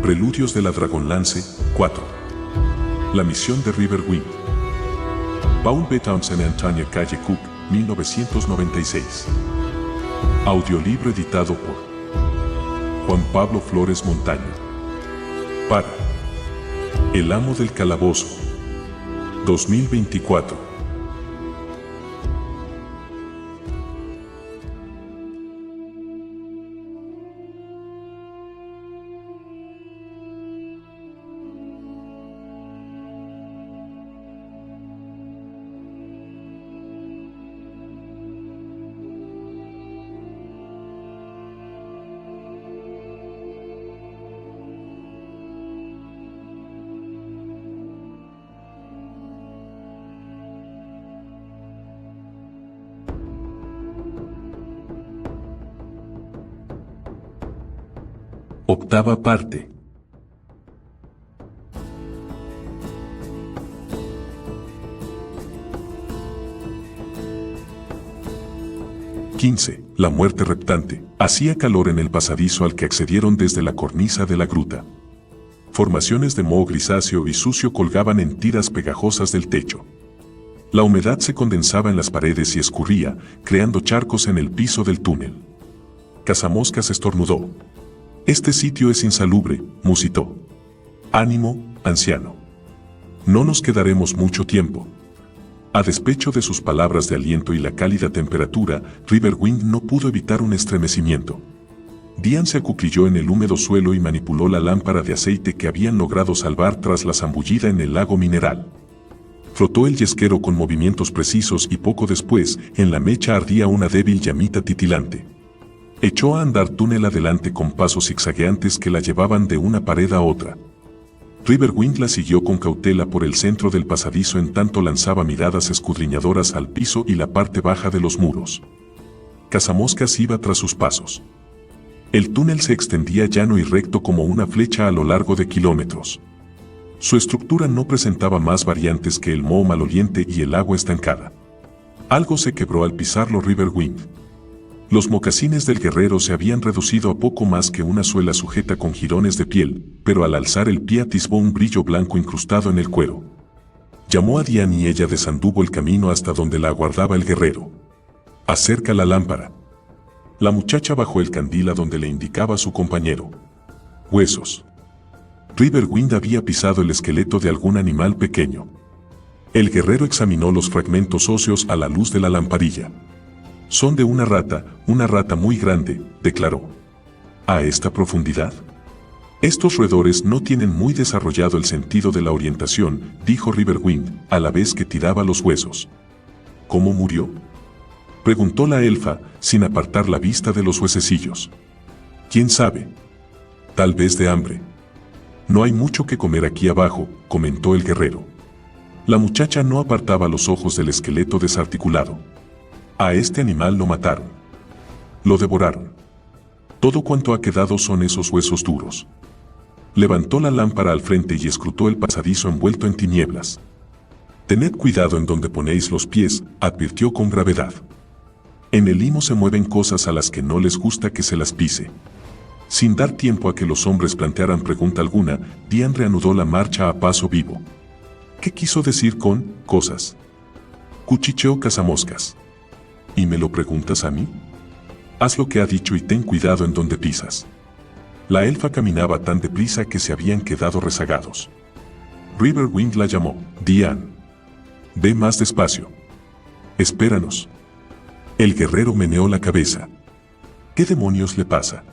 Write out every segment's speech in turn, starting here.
Preludios de la Dragonlance 4. La misión de Riverwind. Paul B. Townsend and Tanya Calle Cook, 1996. Audiolibro editado por Juan Pablo Flores Montaño. Para El Amo del Calabozo 2024. Octava parte. XV. La muerte reptante. Hacía calor en el pasadizo al que accedieron desde la cornisa de la gruta. Formaciones de moho grisáceo y sucio colgaban en tiras pegajosas del techo. La humedad se condensaba en las paredes y escurría, creando charcos en el piso del túnel. Cazamoscas estornudó. «Este sitio es insalubre», musitó. «Ánimo, anciano. No nos quedaremos mucho tiempo». A despecho de sus palabras de aliento y la cálida temperatura, Riverwind no pudo evitar un estremecimiento. Diane se acuclilló en el húmedo suelo y manipuló la lámpara de aceite que habían logrado salvar tras la zambullida en el lago mineral. Frotó el yesquero con movimientos precisos y poco después, en la mecha ardía una débil llamita titilante. Echó a andar túnel adelante con pasos zigzagueantes que la llevaban de una pared a otra. Riverwind la siguió con cautela por el centro del pasadizo en tanto lanzaba miradas escudriñadoras al piso y la parte baja de los muros. Cazamoscas iba tras sus pasos. El túnel se extendía llano y recto como una flecha a lo largo de kilómetros. Su estructura no presentaba más variantes que el moho maloliente y el agua estancada. Algo se quebró al pisarlo Riverwind. Los mocasines del guerrero se habían reducido a poco más que una suela sujeta con jirones de piel, pero al alzar el pie atisbó un brillo blanco incrustado en el cuero. Llamó a Diane y ella desanduvo el camino hasta donde la aguardaba el guerrero. «Acerca la lámpara». La muchacha bajó el candil a donde le indicaba su compañero. «Huesos». Riverwind había pisado el esqueleto de algún animal pequeño. El guerrero examinó los fragmentos óseos a la luz de la lamparilla. «Son de una rata muy grande», declaró. «¿A esta profundidad?» «Estos roedores no tienen muy desarrollado el sentido de la orientación», dijo Riverwind, a la vez que tiraba los huesos. «¿Cómo murió?», preguntó la elfa, sin apartar la vista de los huesecillos. «¿Quién sabe? Tal vez de hambre». «No hay mucho que comer aquí abajo», comentó el guerrero. La muchacha no apartaba los ojos del esqueleto desarticulado. «A este animal lo mataron. Lo devoraron. Todo cuanto ha quedado son esos huesos duros». Levantó la lámpara al frente y escrutó el pasadizo envuelto en tinieblas. «Tened cuidado en donde ponéis los pies», advirtió con gravedad. «En el limo se mueven cosas a las que no les gusta que se las pise». Sin dar tiempo a que los hombres plantearan pregunta alguna, Diane reanudó la marcha a paso vivo. «¿Qué quiso decir con cosas?», cuchicheó Cazamoscas. «¿Y me lo preguntas a mí? Haz lo que ha dicho y ten cuidado en donde pisas». La elfa caminaba tan deprisa que se habían quedado rezagados. Riverwind la llamó. «Diane. Ve más despacio. Espéranos». El guerrero meneó la cabeza. «¿Qué demonios le pasa?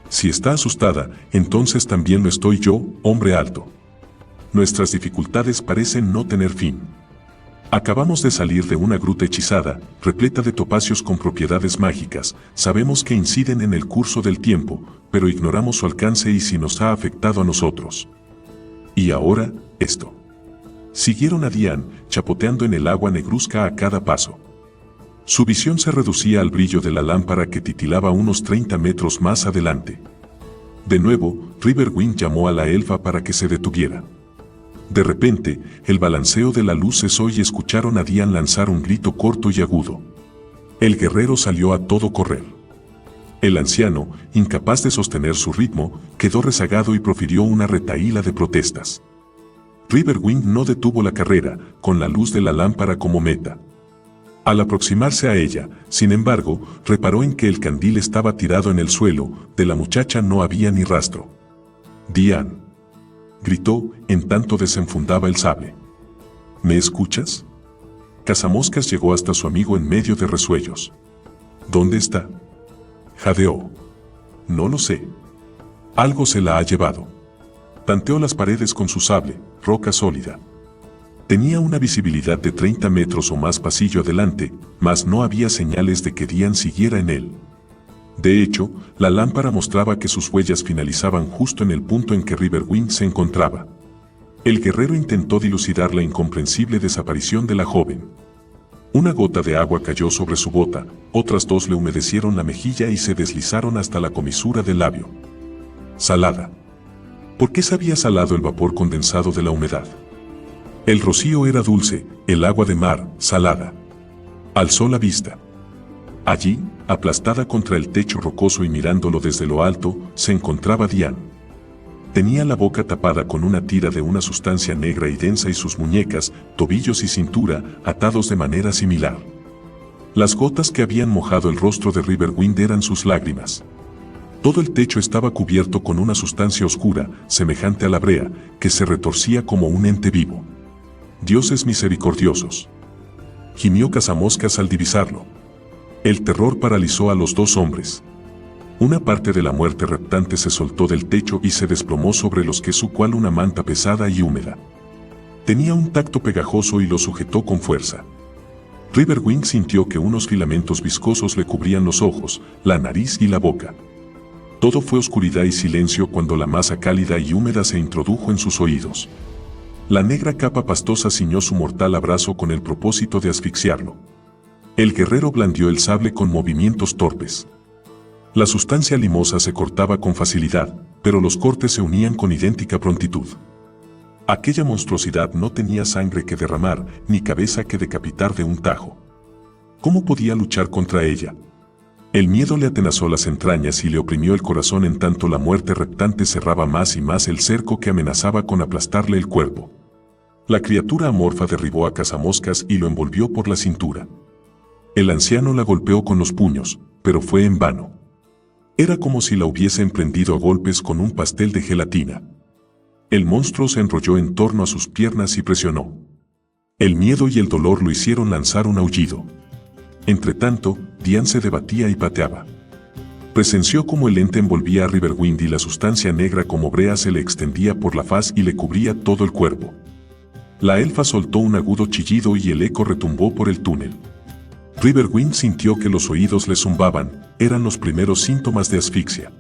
Si está asustada, entonces también lo estoy yo, hombre alto. Nuestras dificultades parecen no tener fin. Acabamos de salir de una gruta hechizada, repleta de topacios con propiedades mágicas. Sabemos que inciden en el curso del tiempo, pero ignoramos su alcance y si nos ha afectado a nosotros. Y ahora, esto». Siguieron a Diane, chapoteando en el agua negruzca a cada paso. Su visión se reducía al brillo de la lámpara que titilaba unos 30 metros más adelante. De nuevo, Riverwind llamó a la elfa para que se detuviera. De repente, el balanceo de la luz cesó y escucharon a Diane lanzar un grito corto y agudo. El guerrero salió a todo correr. El anciano, incapaz de sostener su ritmo, quedó rezagado y profirió una retahíla de protestas. Riverwind no detuvo la carrera, con la luz de la lámpara como meta. Al aproximarse a ella, sin embargo, reparó en que el candil estaba tirado en el suelo, de la muchacha no había ni rastro. «Diane», gritó, en tanto desenfundaba el sable. «¿Me escuchas?». Cazamoscas llegó hasta su amigo en medio de resuellos. «¿Dónde está?». Jadeó. «No lo sé. Algo se la ha llevado». Tanteó las paredes con su sable, roca sólida. Tenía una visibilidad de 30 metros o más pasillo adelante, mas no había señales de que Diane siguiera en él. De hecho, la lámpara mostraba que sus huellas finalizaban justo en el punto en que Riverwind se encontraba. El guerrero intentó dilucidar la incomprensible desaparición de la joven. Una gota de agua cayó sobre su bota, otras dos le humedecieron la mejilla y se deslizaron hasta la comisura del labio. Salada. ¿Por qué sabía salado el vapor condensado de la humedad? El rocío era dulce, el agua de mar, salada. Alzó la vista. Allí, aplastada contra el techo rocoso y mirándolo desde lo alto, se encontraba Diane. Tenía la boca tapada con una tira de una sustancia negra y densa y sus muñecas, tobillos y cintura atados de manera similar. Las gotas que habían mojado el rostro de Riverwind eran sus lágrimas. Todo el techo estaba cubierto con una sustancia oscura, semejante a la brea, que se retorcía como un ente vivo. «Dioses misericordiosos», gimió Cazamoscas al divisarlo. El terror paralizó a los dos hombres. Una parte de la muerte reptante se soltó del techo y se desplomó sobre los que su cual una manta pesada y húmeda. Tenía un tacto pegajoso y lo sujetó con fuerza. Riverwind sintió que unos filamentos viscosos le cubrían los ojos, la nariz y la boca. Todo fue oscuridad y silencio cuando la masa cálida y húmeda se introdujo en sus oídos. La negra capa pastosa ciñó su mortal abrazo con el propósito de asfixiarlo. El guerrero blandió el sable con movimientos torpes. La sustancia limosa se cortaba con facilidad, pero los cortes se unían con idéntica prontitud. Aquella monstruosidad no tenía sangre que derramar, ni cabeza que decapitar de un tajo. ¿Cómo podía luchar contra ella? El miedo le atenazó las entrañas y le oprimió el corazón en tanto la muerte reptante cerraba más y más el cerco que amenazaba con aplastarle el cuerpo. La criatura amorfa derribó a Cazamoscas y lo envolvió por la cintura. El anciano la golpeó con los puños, pero fue en vano. Era como si la hubiese emprendido a golpes con un pastel de gelatina. El monstruo se enrolló en torno a sus piernas y presionó. El miedo y el dolor lo hicieron lanzar un aullido. Entretanto, Diane se debatía y pateaba. Presenció cómo el ente envolvía a Riverwind y la sustancia negra como brea se le extendía por la faz y le cubría todo el cuerpo. La elfa soltó un agudo chillido y el eco retumbó por el túnel. Riverwind sintió que los oídos le zumbaban, eran los primeros síntomas de asfixia.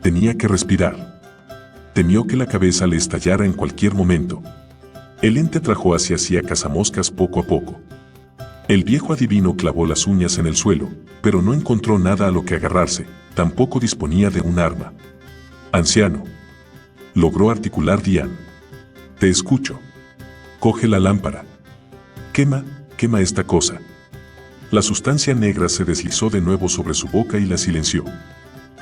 Tenía que respirar. Temió que la cabeza le estallara en cualquier momento. El ente trajo hacia sí a Cazamoscas poco a poco. El viejo adivino clavó las uñas en el suelo, pero no encontró nada a lo que agarrarse, tampoco disponía de un arma. «Anciano», logró articular Diane. «Te escucho. Coge la lámpara. Quema esta cosa». La sustancia negra se deslizó de nuevo sobre su boca y la silenció.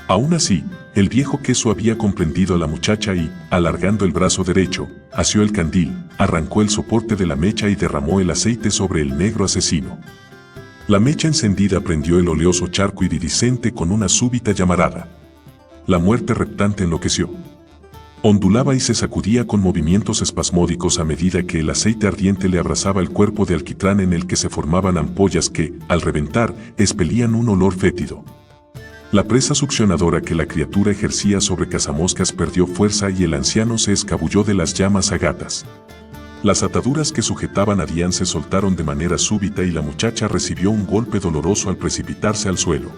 Aún así, el viejo queso había comprendido a la muchacha y, alargando el brazo derecho, asió el candil, arrancó el soporte de la mecha y derramó el aceite sobre el negro asesino. La mecha encendida prendió el oleoso charco iridiscente con una súbita llamarada. La muerte reptante enloqueció. Ondulaba y se sacudía con movimientos espasmódicos a medida que el aceite ardiente le abrazaba el cuerpo de alquitrán en el que se formaban ampollas que, al reventar, expelían un olor fétido. La presa succionadora que la criatura ejercía sobre Cazamoscas perdió fuerza y el anciano se escabulló de las llamas a gatas. Las ataduras que sujetaban a Diane se soltaron de manera súbita y la muchacha recibió un golpe doloroso al precipitarse al suelo.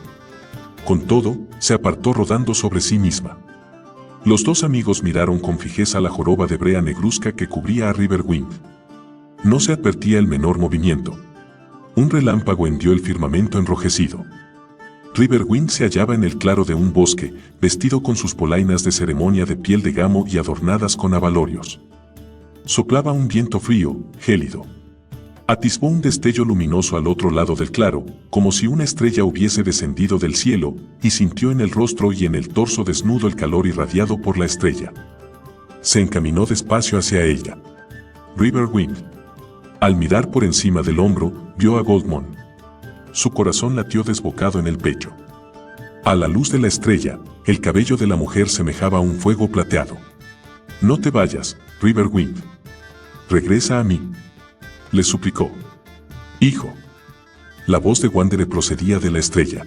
Con todo, se apartó rodando sobre sí misma. Los dos amigos miraron con fijeza la joroba de brea negruzca que cubría a Riverwind. No se advertía el menor movimiento. Un relámpago hendió el firmamento enrojecido. Riverwind se hallaba en el claro de un bosque, vestido con sus polainas de ceremonia de piel de gamo y adornadas con abalorios. Soplaba un viento frío, gélido. Atisbó un destello luminoso al otro lado del claro, como si una estrella hubiese descendido del cielo, y sintió en el rostro y en el torso desnudo el calor irradiado por la estrella. Se encaminó despacio hacia ella. Riverwind. Al mirar por encima del hombro, vio a Goldmon. Su corazón latió desbocado en el pecho. A la luz de la estrella, el cabello de la mujer semejaba a un fuego plateado. «No te vayas, Riverwind. Regresa a mí», le suplicó. «Hijo». La voz de Wanderer procedía de la estrella.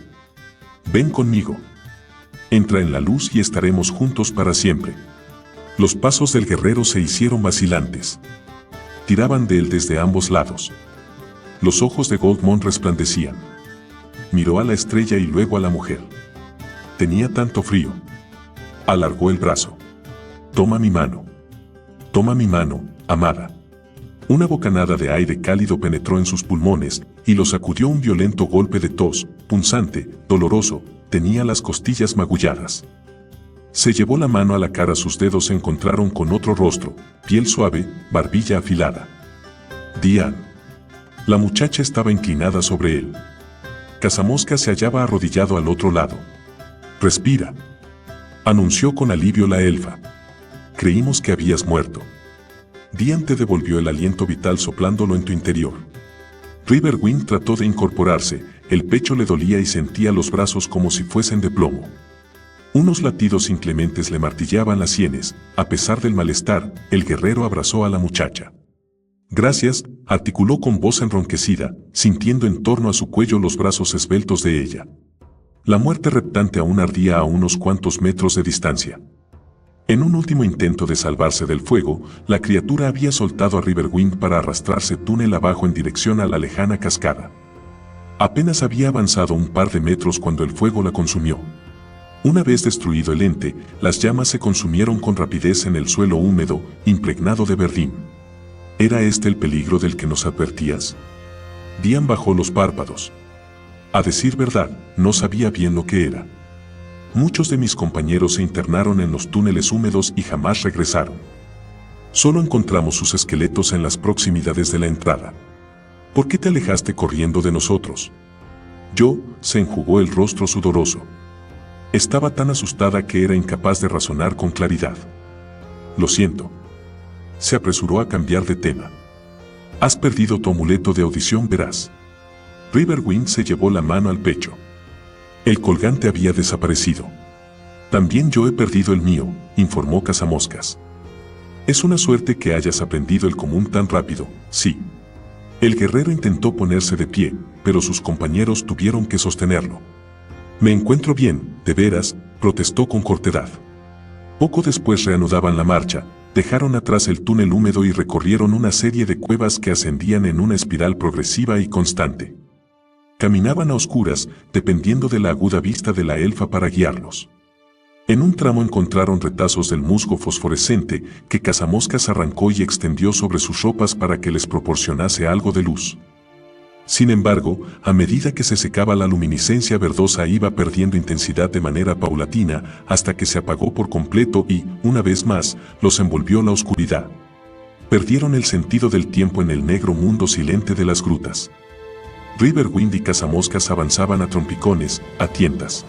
«Ven conmigo. Entra en la luz y estaremos juntos para siempre». Los pasos del guerrero se hicieron vacilantes. Tiraban de él desde ambos lados. Los ojos de Goldmon resplandecían. Miró a la estrella y luego a la mujer. Tenía tanto frío. Alargó el brazo. «Toma mi mano. Toma mi mano, amada». Una bocanada de aire cálido penetró en sus pulmones y lo sacudió un violento golpe de tos, punzante, doloroso, tenía las costillas magulladas. Se llevó la mano a la cara, sus dedos se encontraron con otro rostro, piel suave, barbilla afilada. Diane. La muchacha estaba inclinada sobre él. Cazamoscas se hallaba arrodillado al otro lado. «Respira», anunció con alivio la elfa. «Creímos que habías muerto». Diane te devolvió el aliento vital soplándolo en tu interior. Riverwind trató de incorporarse, el pecho le dolía y sentía los brazos como si fuesen de plomo. Unos latidos inclementes le martillaban las sienes. A pesar del malestar, el guerrero abrazó a la muchacha. «Gracias», articuló con voz enronquecida, sintiendo en torno a su cuello los brazos esbeltos de ella. La muerte reptante aún ardía a unos cuantos metros de distancia. En un último intento de salvarse del fuego, la criatura había soltado a Riverwind para arrastrarse túnel abajo en dirección a la lejana cascada. Apenas había avanzado un par de metros cuando el fuego la consumió. Una vez destruido el ente, las llamas se consumieron con rapidez en el suelo húmedo, impregnado de verdín. ¿Era este el peligro del que nos advertías? Diane bajó los párpados. A decir verdad, no sabía bien lo que era. Muchos de mis compañeros se internaron en los túneles húmedos y jamás regresaron. Solo encontramos sus esqueletos en las proximidades de la entrada. ¿Por qué te alejaste corriendo de nosotros? Yo, se enjugó el rostro sudoroso. Estaba tan asustada que era incapaz de razonar con claridad. Lo siento. Se apresuró a cambiar de tema. Has perdido tu amuleto de audición veraz. Riverwind se llevó la mano al pecho. El colgante había desaparecido. También yo he perdido el mío, informó Cazamoscas. Es una suerte que hayas aprendido el común tan rápido, sí. El guerrero intentó ponerse de pie, pero sus compañeros tuvieron que sostenerlo. Me encuentro bien, de veras, protestó con cortedad. Poco después reanudaban la marcha, dejaron atrás el túnel húmedo y recorrieron una serie de cuevas que ascendían en una espiral progresiva y constante. Caminaban a oscuras, dependiendo de la aguda vista de la elfa para guiarlos. En un tramo encontraron retazos del musgo fosforescente que Cazamoscas arrancó y extendió sobre sus ropas para que les proporcionase algo de luz. Sin embargo, a medida que se secaba la luminiscencia verdosa iba perdiendo intensidad de manera paulatina hasta que se apagó por completo y, una vez más, los envolvió la oscuridad. Perdieron el sentido del tiempo en el negro mundo silente de las grutas. Riverwind y Cazamoscas avanzaban a trompicones, a tientas.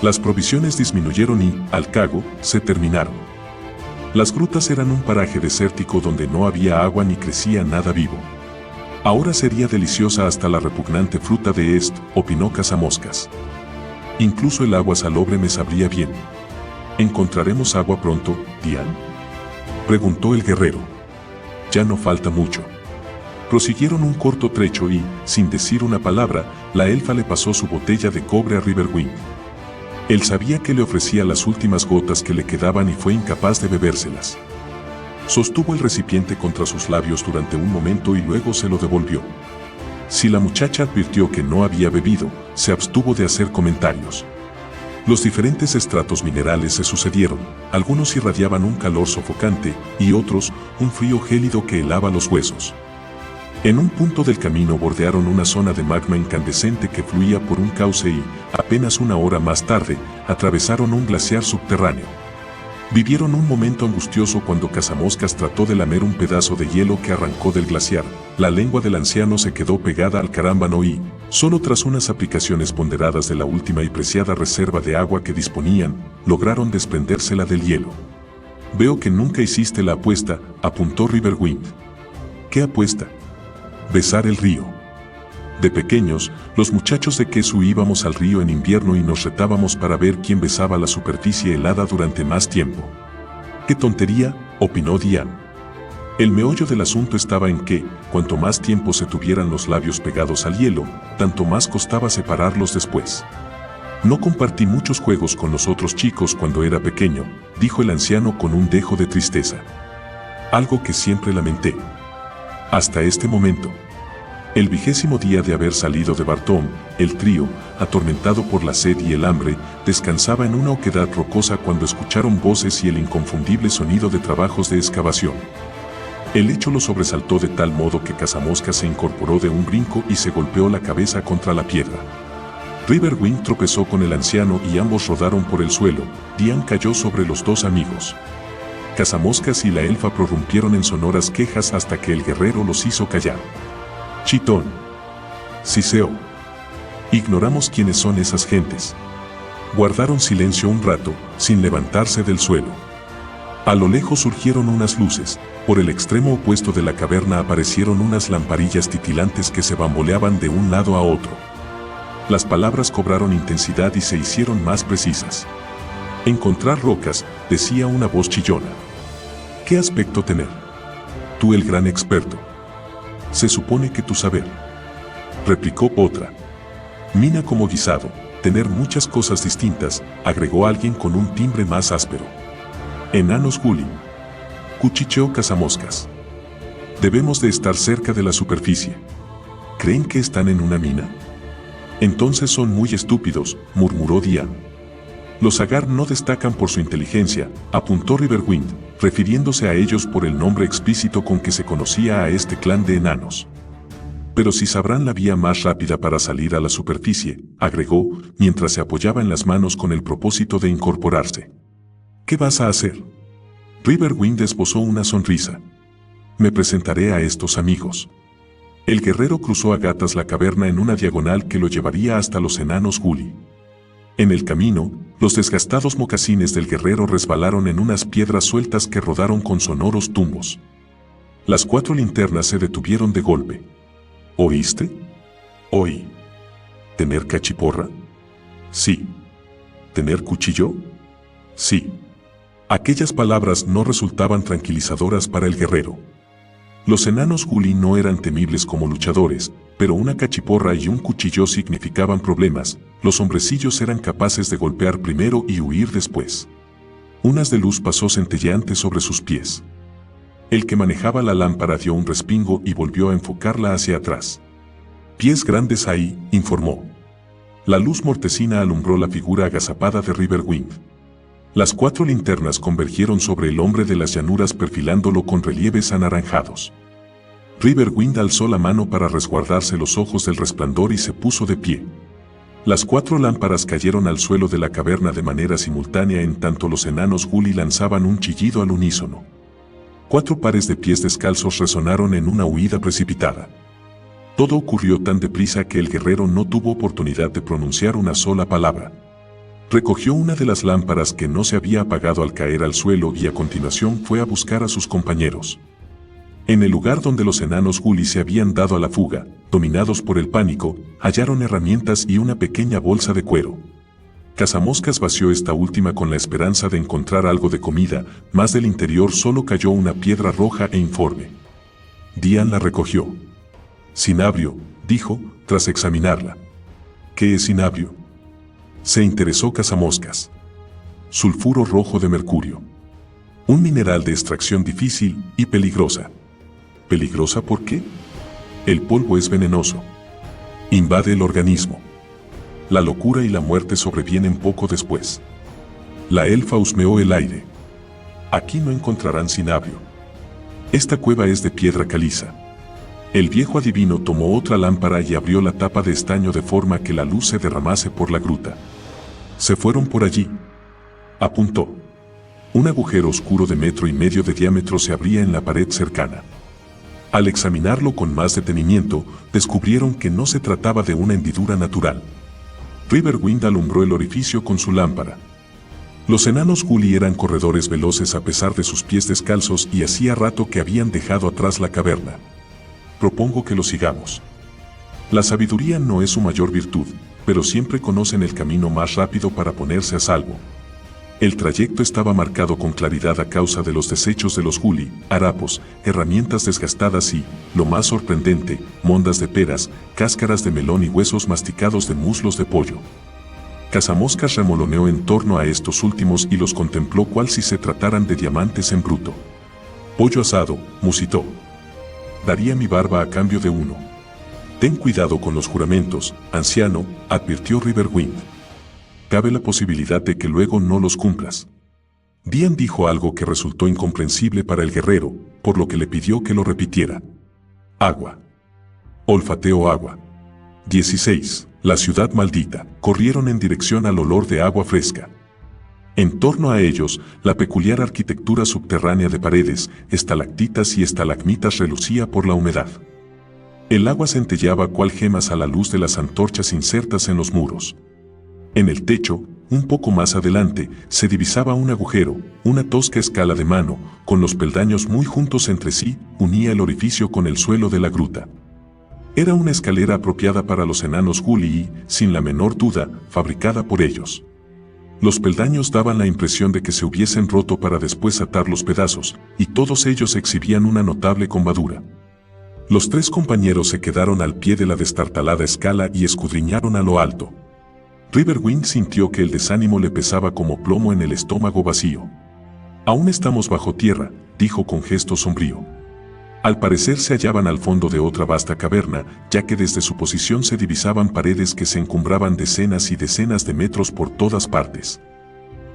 Las provisiones disminuyeron y, al cabo, se terminaron. Las grutas eran un paraje desértico donde no había agua ni crecía nada vivo. Ahora sería deliciosa hasta la repugnante fruta de opinó Cazamoscas. Incluso el agua salobre me sabría bien. ¿Encontraremos agua pronto, Diane?, preguntó el guerrero. Ya no falta mucho. Prosiguieron un corto trecho y, sin decir una palabra, la elfa le pasó su botella de cobre a Riverwind. Él sabía que le ofrecía las últimas gotas que le quedaban y fue incapaz de bebérselas. Sostuvo el recipiente contra sus labios durante un momento y luego se lo devolvió. Si la muchacha advirtió que no había bebido, se abstuvo de hacer comentarios. Los diferentes estratos minerales se sucedieron, algunos irradiaban un calor sofocante y otros, un frío gélido que helaba los huesos. En un punto del camino bordearon una zona de magma incandescente que fluía por un cauce y, apenas una hora más tarde, atravesaron un glaciar subterráneo. Vivieron un momento angustioso cuando Cazamoscas trató de lamer un pedazo de hielo que arrancó del glaciar. La lengua del anciano se quedó pegada al carámbano y, solo tras unas aplicaciones ponderadas de la última y preciada reserva de agua que disponían, lograron desprendérsela del hielo. «Veo que nunca hiciste la apuesta», apuntó Riverwind. «¿Qué apuesta?» «Besar el río». De pequeños, los muchachos de Kesu íbamos al río en invierno y nos retábamos para ver quién besaba la superficie helada durante más tiempo. «¡Qué tontería!», opinó Diane. El meollo del asunto estaba en que, cuanto más tiempo se tuvieran los labios pegados al hielo, tanto más costaba separarlos después. «No compartí muchos juegos con los otros chicos cuando era pequeño», dijo el anciano con un dejo de tristeza. «Algo que siempre lamenté. Hasta este momento». El 20º día de haber salido de Bartón, el trío, atormentado por la sed y el hambre, descansaba en una oquedad rocosa cuando escucharon voces y el inconfundible sonido de trabajos de excavación. El hecho lo sobresaltó de tal modo que Cazamoscas se incorporó de un brinco y se golpeó la cabeza contra la piedra. Riverwind tropezó con el anciano y ambos rodaron por el suelo. Diane cayó sobre los dos amigos. Cazamoscas y la elfa prorrumpieron en sonoras quejas hasta que el guerrero los hizo callar. «Chitón. Siseo. Ignoramos quiénes son esas gentes». Guardaron silencio un rato, sin levantarse del suelo. A lo lejos surgieron unas luces. Por el extremo opuesto de la caverna aparecieron unas lamparillas titilantes que se bamboleaban de un lado a otro. Las palabras cobraron intensidad y se hicieron más precisas. «Encontrar rocas», decía una voz chillona. «¿Qué aspecto tener? Tú el gran experto. Se supone que tu saber», replicó otra. «Mina como guisado, tener muchas cosas distintas», agregó alguien con un timbre más áspero. «Enanos Gully», cuchicheó Cazamoscas. «Debemos de estar cerca de la superficie. ¿Creen que están en una mina?» «Entonces son muy estúpidos», murmuró Diane. «Los Agar no destacan por su inteligencia», apuntó Riverwind, refiriéndose a ellos por el nombre explícito con que se conocía a este clan de enanos. «Pero si sabrán la vía más rápida para salir a la superficie», agregó, mientras se apoyaba en las manos con el propósito de incorporarse. «¿Qué vas a hacer?» Riverwind esbozó una sonrisa. «Me presentaré a estos amigos». El guerrero cruzó a gatas la caverna en una diagonal que lo llevaría hasta los enanos Gully. En el camino, los desgastados mocasines del guerrero resbalaron en unas piedras sueltas que rodaron con sonoros tumbos. Las 4 linternas se detuvieron de golpe. «¿Oíste?» «Oí». «¿Tener cachiporra?» «Sí». «¿Tener cuchillo?» «Sí». Aquellas palabras no resultaban tranquilizadoras para el guerrero. Los enanos Gully no eran temibles como luchadores, pero una cachiporra y un cuchillo significaban problemas. Los hombrecillos eran capaces de golpear primero y huir después. Un haz de luz pasó centelleante sobre sus pies. El que manejaba la lámpara dio un respingo y volvió a enfocarla hacia atrás. «Pies grandes ahí», informó. La luz mortecina alumbró la figura agazapada de Riverwind. Las 4 linternas convergieron sobre el hombre de las llanuras perfilándolo con relieves anaranjados. Riverwind alzó la mano para resguardarse los ojos del resplandor y se puso de pie. Las 4 lámparas cayeron al suelo de la caverna de manera simultánea en tanto los enanos Gully lanzaban un chillido al unísono. 4 pares de pies descalzos resonaron en una huida precipitada. Todo ocurrió tan deprisa que el guerrero no tuvo oportunidad de pronunciar una sola palabra. Recogió una de las lámparas que no se había apagado al caer al suelo y a continuación fue a buscar a sus compañeros. En el lugar donde los enanos Gully se habían dado a la fuga, dominados por el pánico, hallaron herramientas y una pequeña bolsa de cuero. Cazamoscas vació esta última con la esperanza de encontrar algo de comida, mas del interior solo cayó una piedra roja e informe. Diane la recogió. «Cinabrio», dijo, tras examinarla. «¿Qué es cinabrio?», se interesó Cazamoscas. «Sulfuro rojo de mercurio. Un mineral de extracción difícil y peligrosa». «¿Peligrosa por qué?». «El polvo es venenoso. Invade el organismo. La locura y la muerte sobrevienen poco después». La elfa husmeó el aire. «Aquí no encontrarán cinabrio. Esta cueva es de piedra caliza». El viejo adivino tomó otra lámpara y abrió la tapa de estaño de forma que la luz se derramase por la gruta. «Se fueron por allí», apuntó. Un agujero oscuro de 1,5 metros de diámetro se abría en la pared cercana. Al examinarlo con más detenimiento, descubrieron que no se trataba de una hendidura natural. Riverwind alumbró el orificio con su lámpara. Los enanos Gully eran corredores veloces a pesar de sus pies descalzos y hacía rato que habían dejado atrás la caverna. Propongo que lo sigamos. La sabiduría no es su mayor virtud, pero siempre conocen el camino más rápido para ponerse a salvo. El trayecto estaba marcado con claridad a causa de los desechos de los Gully, harapos, herramientas desgastadas y, lo más sorprendente, mondas de peras, cáscaras de melón y huesos masticados de muslos de pollo. Cazamoscas remoloneó en torno a estos últimos y los contempló cual si se trataran de diamantes en bruto. Pollo asado, musitó. Daría mi barba a cambio de uno. Ten cuidado con los juramentos, anciano, advirtió Riverwind. Cabe la posibilidad de que luego no los cumplas. Dian dijo algo que resultó incomprensible para el guerrero, por lo que le pidió que lo repitiera. Agua. Olfateó agua. 16. La ciudad maldita. Corrieron en dirección al olor de agua fresca. En torno a ellos, la peculiar arquitectura subterránea de paredes, estalactitas y estalagmitas relucía por la humedad. El agua centelleaba cual gemas a la luz de las antorchas insertas en los muros. En el techo, un poco más adelante, se divisaba un agujero, una tosca escala de mano, con los peldaños muy juntos entre sí, unía el orificio con el suelo de la gruta. Era una escalera apropiada para los enanos Gully y, sin la menor duda, fabricada por ellos. Los peldaños daban la impresión de que se hubiesen roto para después atar los pedazos, y todos ellos exhibían una notable combadura. Los tres compañeros se quedaron al pie de la destartalada escala y escudriñaron a lo alto. Riverwind sintió que el desánimo le pesaba como plomo en el estómago vacío. «Aún estamos bajo tierra», dijo con gesto sombrío. Al parecer se hallaban al fondo de otra vasta caverna, ya que desde su posición se divisaban paredes que se encumbraban decenas y decenas de metros por todas partes.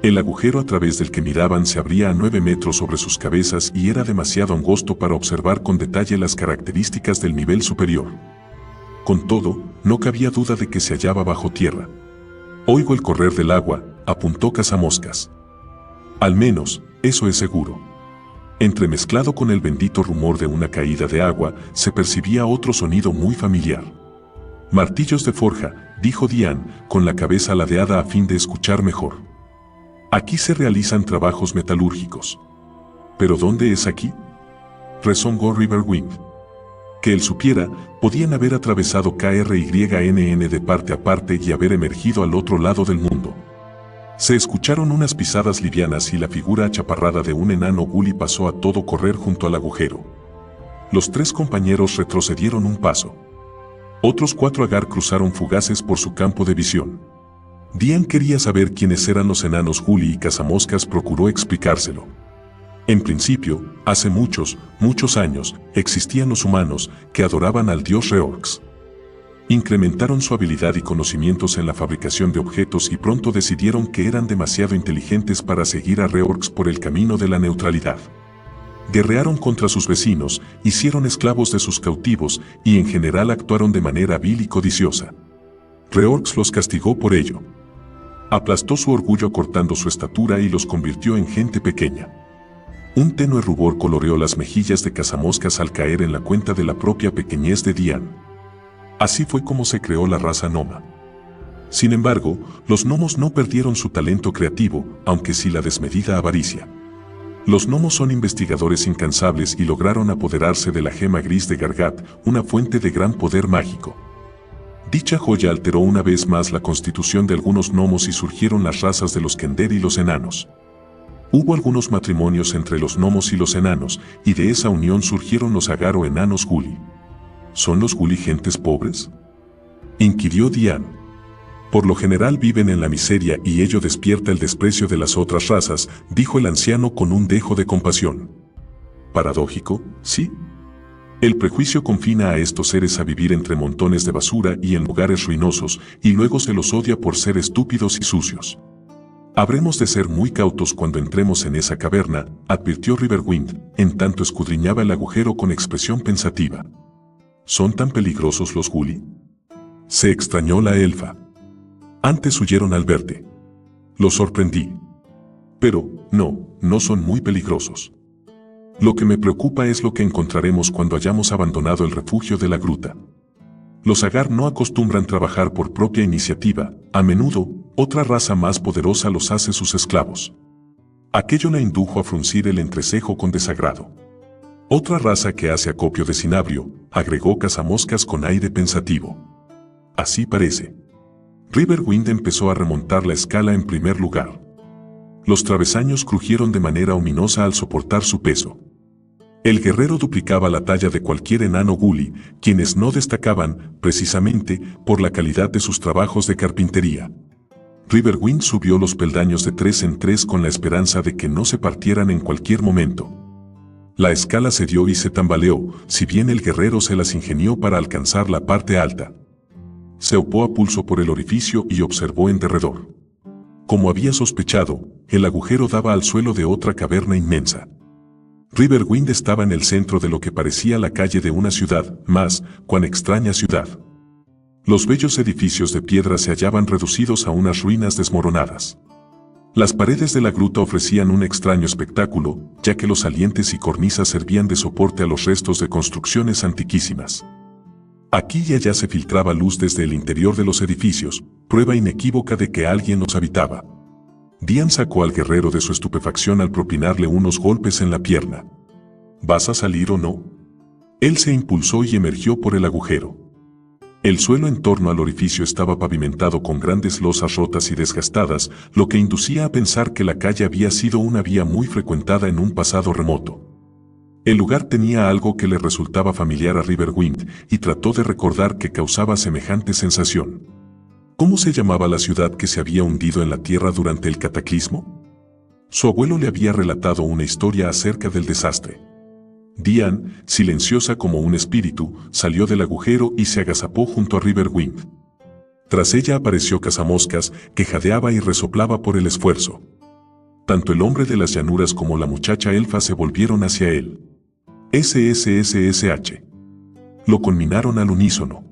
El agujero a través del que miraban se abría a 9 metros sobre sus cabezas y era demasiado angosto para observar con detalle las características del nivel superior. Con todo, no cabía duda de que se hallaba bajo tierra. «Oigo el correr del agua», apuntó Cazamoscas. «Al menos, eso es seguro». Entremezclado con el bendito rumor de una caída de agua, se percibía otro sonido muy familiar. «Martillos de forja», dijo Dian, con la cabeza ladeada a fin de escuchar mejor. «Aquí se realizan trabajos metalúrgicos». «¿Pero dónde es aquí?», rezongó Riverwind. Que él supiera, podían haber atravesado KRYNN de parte a parte y haber emergido al otro lado del mundo. Se escucharon unas pisadas livianas y la figura achaparrada de un enano Gully pasó a todo correr junto al agujero. Los tres compañeros retrocedieron un paso. Otros 4 Agar cruzaron fugaces por su campo de visión. Dian quería saber quiénes eran los enanos Gully y Cazamoscas procuró explicárselo. En principio, hace muchos, muchos años, existían los humanos que adoraban al dios Reorx. Incrementaron su habilidad y conocimientos en la fabricación de objetos y pronto decidieron que eran demasiado inteligentes para seguir a Reorx por el camino de la neutralidad. Guerrearon contra sus vecinos, hicieron esclavos de sus cautivos y en general actuaron de manera vil y codiciosa. Reorx los castigó por ello. Aplastó su orgullo acortando su estatura y los convirtió en gente pequeña. Un tenue rubor coloreó las mejillas de Cazamoscas al caer en la cuenta de la propia pequeñez de Dian. Así fue como se creó la raza Noma. Sin embargo, los gnomos no perdieron su talento creativo, aunque sí la desmedida avaricia. Los gnomos son investigadores incansables y lograron apoderarse de la gema gris de Gargat, una fuente de gran poder mágico. Dicha joya alteró una vez más la constitución de algunos gnomos y surgieron las razas de los Kender y los enanos. Hubo algunos matrimonios entre los gnomos y los enanos, y de esa unión surgieron los Agar o enanos Gully. ¿Son los Gully gentes pobres?, inquirió Dian. Por lo general viven en la miseria y ello despierta el desprecio de las otras razas, dijo el anciano con un dejo de compasión. Paradójico, ¿sí? El prejuicio confina a estos seres a vivir entre montones de basura y en lugares ruinosos, y luego se los odia por ser estúpidos y sucios. Habremos de ser muy cautos cuando entremos en esa caverna, advirtió Riverwind, en tanto escudriñaba el agujero con expresión pensativa. ¿Son tan peligrosos los Gully?, se extrañó la elfa. Antes huyeron al verte. Los sorprendí. Pero, no son muy peligrosos. Lo que me preocupa es lo que encontraremos cuando hayamos abandonado el refugio de la gruta. Los Agar no acostumbran trabajar por propia iniciativa, a menudo, otra raza más poderosa los hace sus esclavos. Aquello la indujo a fruncir el entrecejo con desagrado. Otra raza que hace acopio de cinabrio, agregó Cazamoscas con aire pensativo. Así parece. Riverwind empezó a remontar la escala en primer lugar. Los travesaños crujieron de manera ominosa al soportar su peso. El guerrero duplicaba la talla de cualquier enano gully, quienes no destacaban, precisamente, por la calidad de sus trabajos de carpintería. Riverwind subió los peldaños de 3 en 3 con la esperanza de que no se partieran en cualquier momento. La escala cedió y se tambaleó, si bien el guerrero se las ingenió para alcanzar la parte alta. Se opó a pulso por el orificio y observó en derredor. Como había sospechado, el agujero daba al suelo de otra caverna inmensa. Riverwind estaba en el centro de lo que parecía la calle de una ciudad, más, cuán extraña ciudad. Los bellos edificios de piedra se hallaban reducidos a unas ruinas desmoronadas. Las paredes de la gruta ofrecían un extraño espectáculo, ya que los salientes y cornisas servían de soporte a los restos de construcciones antiquísimas. Aquí y allá se filtraba luz desde el interior de los edificios, prueba inequívoca de que alguien los habitaba. Dian sacó al guerrero de su estupefacción al propinarle unos golpes en la pierna. ¿Vas a salir o no? Él se impulsó y emergió por el agujero. El suelo en torno al orificio estaba pavimentado con grandes losas rotas y desgastadas, lo que inducía a pensar que la calle había sido una vía muy frecuentada en un pasado remoto. El lugar tenía algo que le resultaba familiar a Riverwind, y trató de recordar qué causaba semejante sensación. ¿Cómo se llamaba la ciudad que se había hundido en la tierra durante el cataclismo? Su abuelo le había relatado una historia acerca del desastre. Dian, silenciosa como un espíritu, salió del agujero y se agazapó junto a Riverwind. Tras ella apareció Cazamoscas, que jadeaba y resoplaba por el esfuerzo. Tanto el hombre de las llanuras como la muchacha elfa se volvieron hacia él. SSSSH. Lo conminaron al unísono.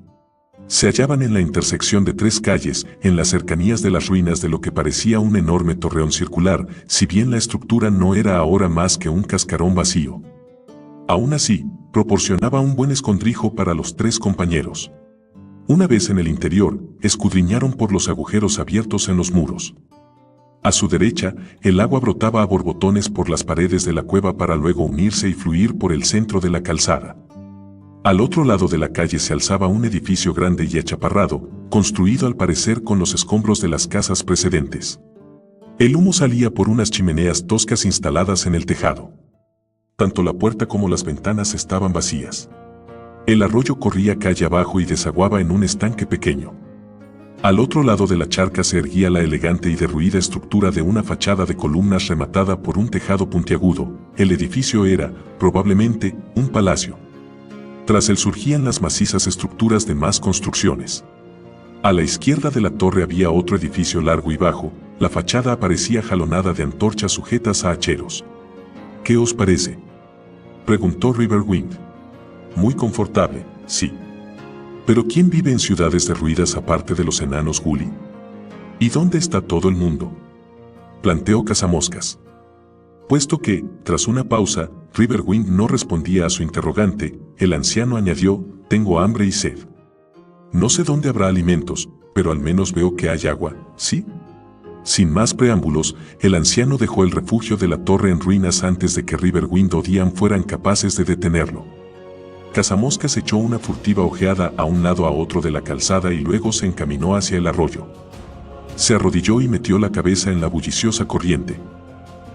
Se hallaban en la intersección de 3 calles, en las cercanías de las ruinas de lo que parecía un enorme torreón circular, si bien la estructura no era ahora más que un cascarón vacío. Aún así, proporcionaba un buen escondrijo para los 3 compañeros. Una vez en el interior, escudriñaron por los agujeros abiertos en los muros. A su derecha, el agua brotaba a borbotones por las paredes de la cueva para luego unirse y fluir por el centro de la calzada. Al otro lado de la calle se alzaba un edificio grande y achaparrado, construido al parecer con los escombros de las casas precedentes. El humo salía por unas chimeneas toscas instaladas en el tejado. Tanto la puerta como las ventanas estaban vacías. El arroyo corría calle abajo y desaguaba en un estanque pequeño. Al otro lado de la charca se erguía la elegante y derruida estructura de una fachada de columnas rematada por un tejado puntiagudo. El edificio era, probablemente, un palacio. Tras él surgían las macizas estructuras de más construcciones. A la izquierda de la torre había otro edificio largo y bajo, la fachada aparecía jalonada de antorchas sujetas a hacheros. ¿Qué os parece?, preguntó Riverwind. Muy confortable, sí. Pero ¿quién vive en ciudades derruidas aparte de los enanos gully? ¿Y dónde está todo el mundo?, planteó Cazamoscas. Puesto que, tras una pausa, Riverwind no respondía a su interrogante, el anciano añadió: tengo hambre y sed. No sé dónde habrá alimentos, pero al menos veo que hay agua, ¿sí? Sin más preámbulos, el anciano dejó el refugio de la torre en ruinas antes de que Riverwind o Dian fueran capaces de detenerlo. Cazamoscas echó una furtiva ojeada a un lado a otro de la calzada y luego se encaminó hacia el arroyo. Se arrodilló y metió la cabeza en la bulliciosa corriente.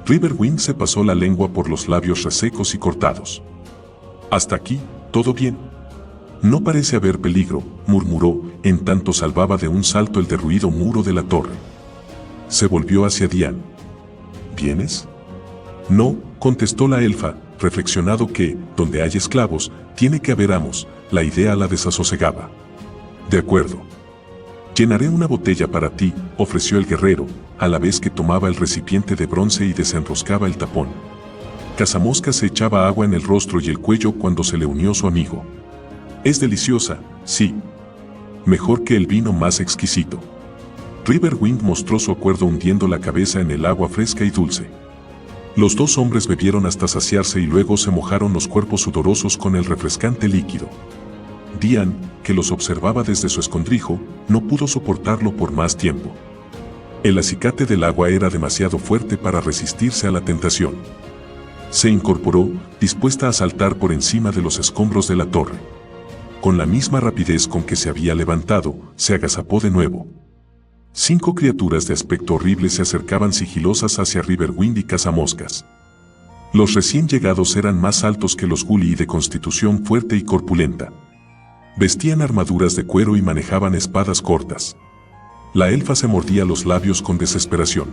Riverwind se pasó la lengua por los labios resecos y cortados. Hasta aquí, todo bien. No parece haber peligro, murmuró, en tanto salvaba de un salto el derruido muro de la torre. Se volvió hacia Dian. ¿Vienes? No, contestó la elfa, reflexionado que, donde hay esclavos, tiene que haber amos. La idea la desasosegaba. De acuerdo. Llenaré una botella para ti, ofreció el guerrero, a la vez que tomaba el recipiente de bronce y desenroscaba el tapón. Cazamoscas se echaba agua en el rostro y el cuello cuando se le unió su amigo. Es deliciosa, sí. Mejor que el vino más exquisito. Riverwind mostró su acuerdo hundiendo la cabeza en el agua fresca y dulce. Los dos hombres bebieron hasta saciarse y luego se mojaron los cuerpos sudorosos con el refrescante líquido. Diane, que los observaba desde su escondrijo, no pudo soportarlo por más tiempo. El acicate del agua era demasiado fuerte para resistirse a la tentación. Se incorporó, dispuesta a saltar por encima de los escombros de la torre. Con la misma rapidez con que se había levantado, se agazapó de nuevo. 5 criaturas de aspecto horrible se acercaban sigilosas hacia Riverwind y Cazamoscas. Los recién llegados eran más altos que los Gully y de constitución fuerte y corpulenta. Vestían armaduras de cuero y manejaban espadas cortas. La elfa se mordía los labios con desesperación.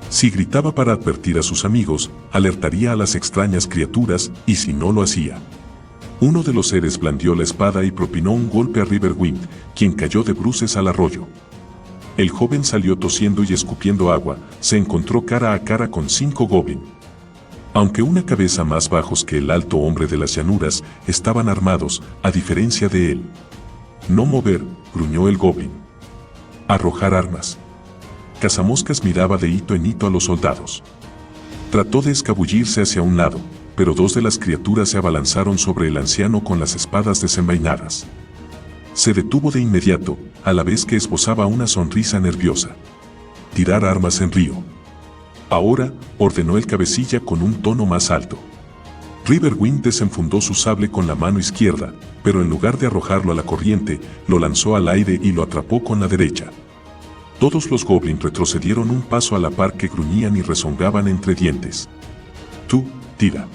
Si gritaba para advertir a sus amigos, alertaría a las extrañas criaturas, y si no lo hacía. Uno de los seres blandió la espada y propinó un golpe a Riverwind, quien cayó de bruces al arroyo. El joven salió tosiendo y escupiendo agua, se encontró cara a cara con 5 goblin. Aunque una cabeza más bajos que el alto hombre de las llanuras, estaban armados, a diferencia de él. No mover, gruñó el goblin. Arrojar armas. Cazamoscas miraba de hito en hito a los soldados. Trató de escabullirse hacia un lado, pero 2 de las criaturas se abalanzaron sobre el anciano con las espadas desenvainadas. Se detuvo de inmediato, a la vez que esbozaba una sonrisa nerviosa. Tirar armas en río. Ahora, ordenó el cabecilla con un tono más alto. Riverwind desenfundó su sable con la mano izquierda, pero en lugar de arrojarlo a la corriente, lo lanzó al aire y lo atrapó con la derecha. Todos los goblins retrocedieron un paso a la par que gruñían y rezongaban entre dientes. Tú, tira.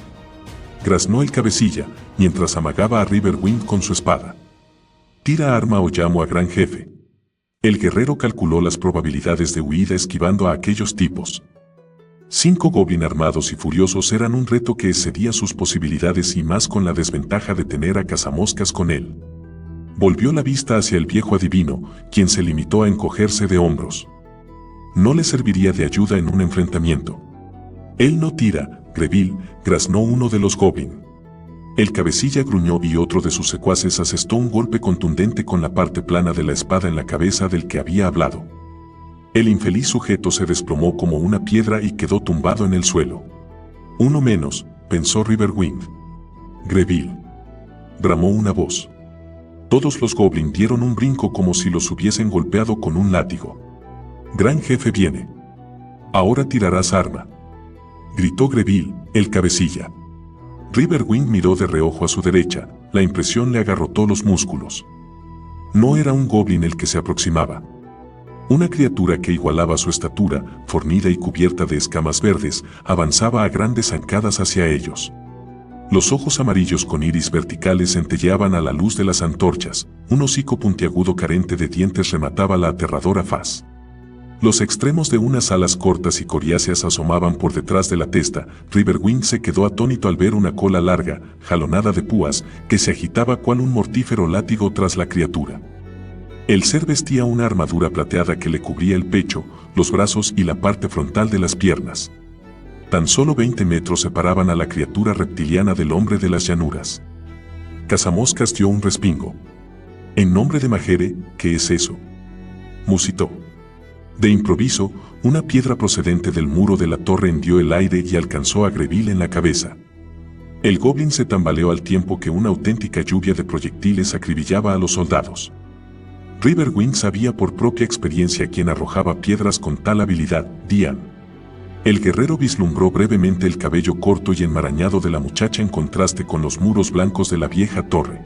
Graznó el cabecilla, mientras amagaba a Riverwind con su espada. Tira arma o llamo a gran jefe. El guerrero calculó las probabilidades de huida esquivando a aquellos tipos. 5 goblin armados y furiosos eran un reto que excedía sus posibilidades y más con la desventaja de tener a Cazamoscas con él. Volvió la vista hacia el viejo adivino, quien se limitó a encogerse de hombros. No le serviría de ayuda en un enfrentamiento. Él no tira, Greville, graznó uno de los goblin. El cabecilla gruñó y otro de sus secuaces asestó un golpe contundente con la parte plana de la espada en la cabeza del que había hablado. El infeliz sujeto se desplomó como una piedra y quedó tumbado en el suelo. Uno menos, pensó Riverwind. Greville. Bramó una voz. Todos los goblin dieron un brinco como si los hubiesen golpeado con un látigo. Gran jefe viene. Ahora tirarás arma. Gritó Greville, el cabecilla. Riverwind miró de reojo a su derecha, la impresión le agarrotó los músculos. No era un goblin el que se aproximaba. Una criatura que igualaba su estatura, fornida y cubierta de escamas verdes, avanzaba a grandes zancadas hacia ellos. Los ojos amarillos con iris verticales centelleaban a la luz de las antorchas, un hocico puntiagudo carente de dientes remataba la aterradora faz. Los extremos de unas alas cortas y coriáceas asomaban por detrás de la testa. Riverwind se quedó atónito al ver una cola larga, jalonada de púas, que se agitaba cual un mortífero látigo tras la criatura. El ser vestía una armadura plateada que le cubría el pecho, los brazos y la parte frontal de las piernas. Tan solo 20 metros separaban a la criatura reptiliana del hombre de las llanuras. Cazamoscas dio un respingo. En nombre de Majere, ¿qué es eso?, musitó. De improviso, una piedra procedente del muro de la torre hendió el aire y alcanzó a Greville en la cabeza. El goblin se tambaleó al tiempo que una auténtica lluvia de proyectiles acribillaba a los soldados. Riverwind sabía por propia experiencia quién arrojaba piedras con tal habilidad, Diane. El guerrero vislumbró brevemente el cabello corto y enmarañado de la muchacha en contraste con los muros blancos de la vieja torre.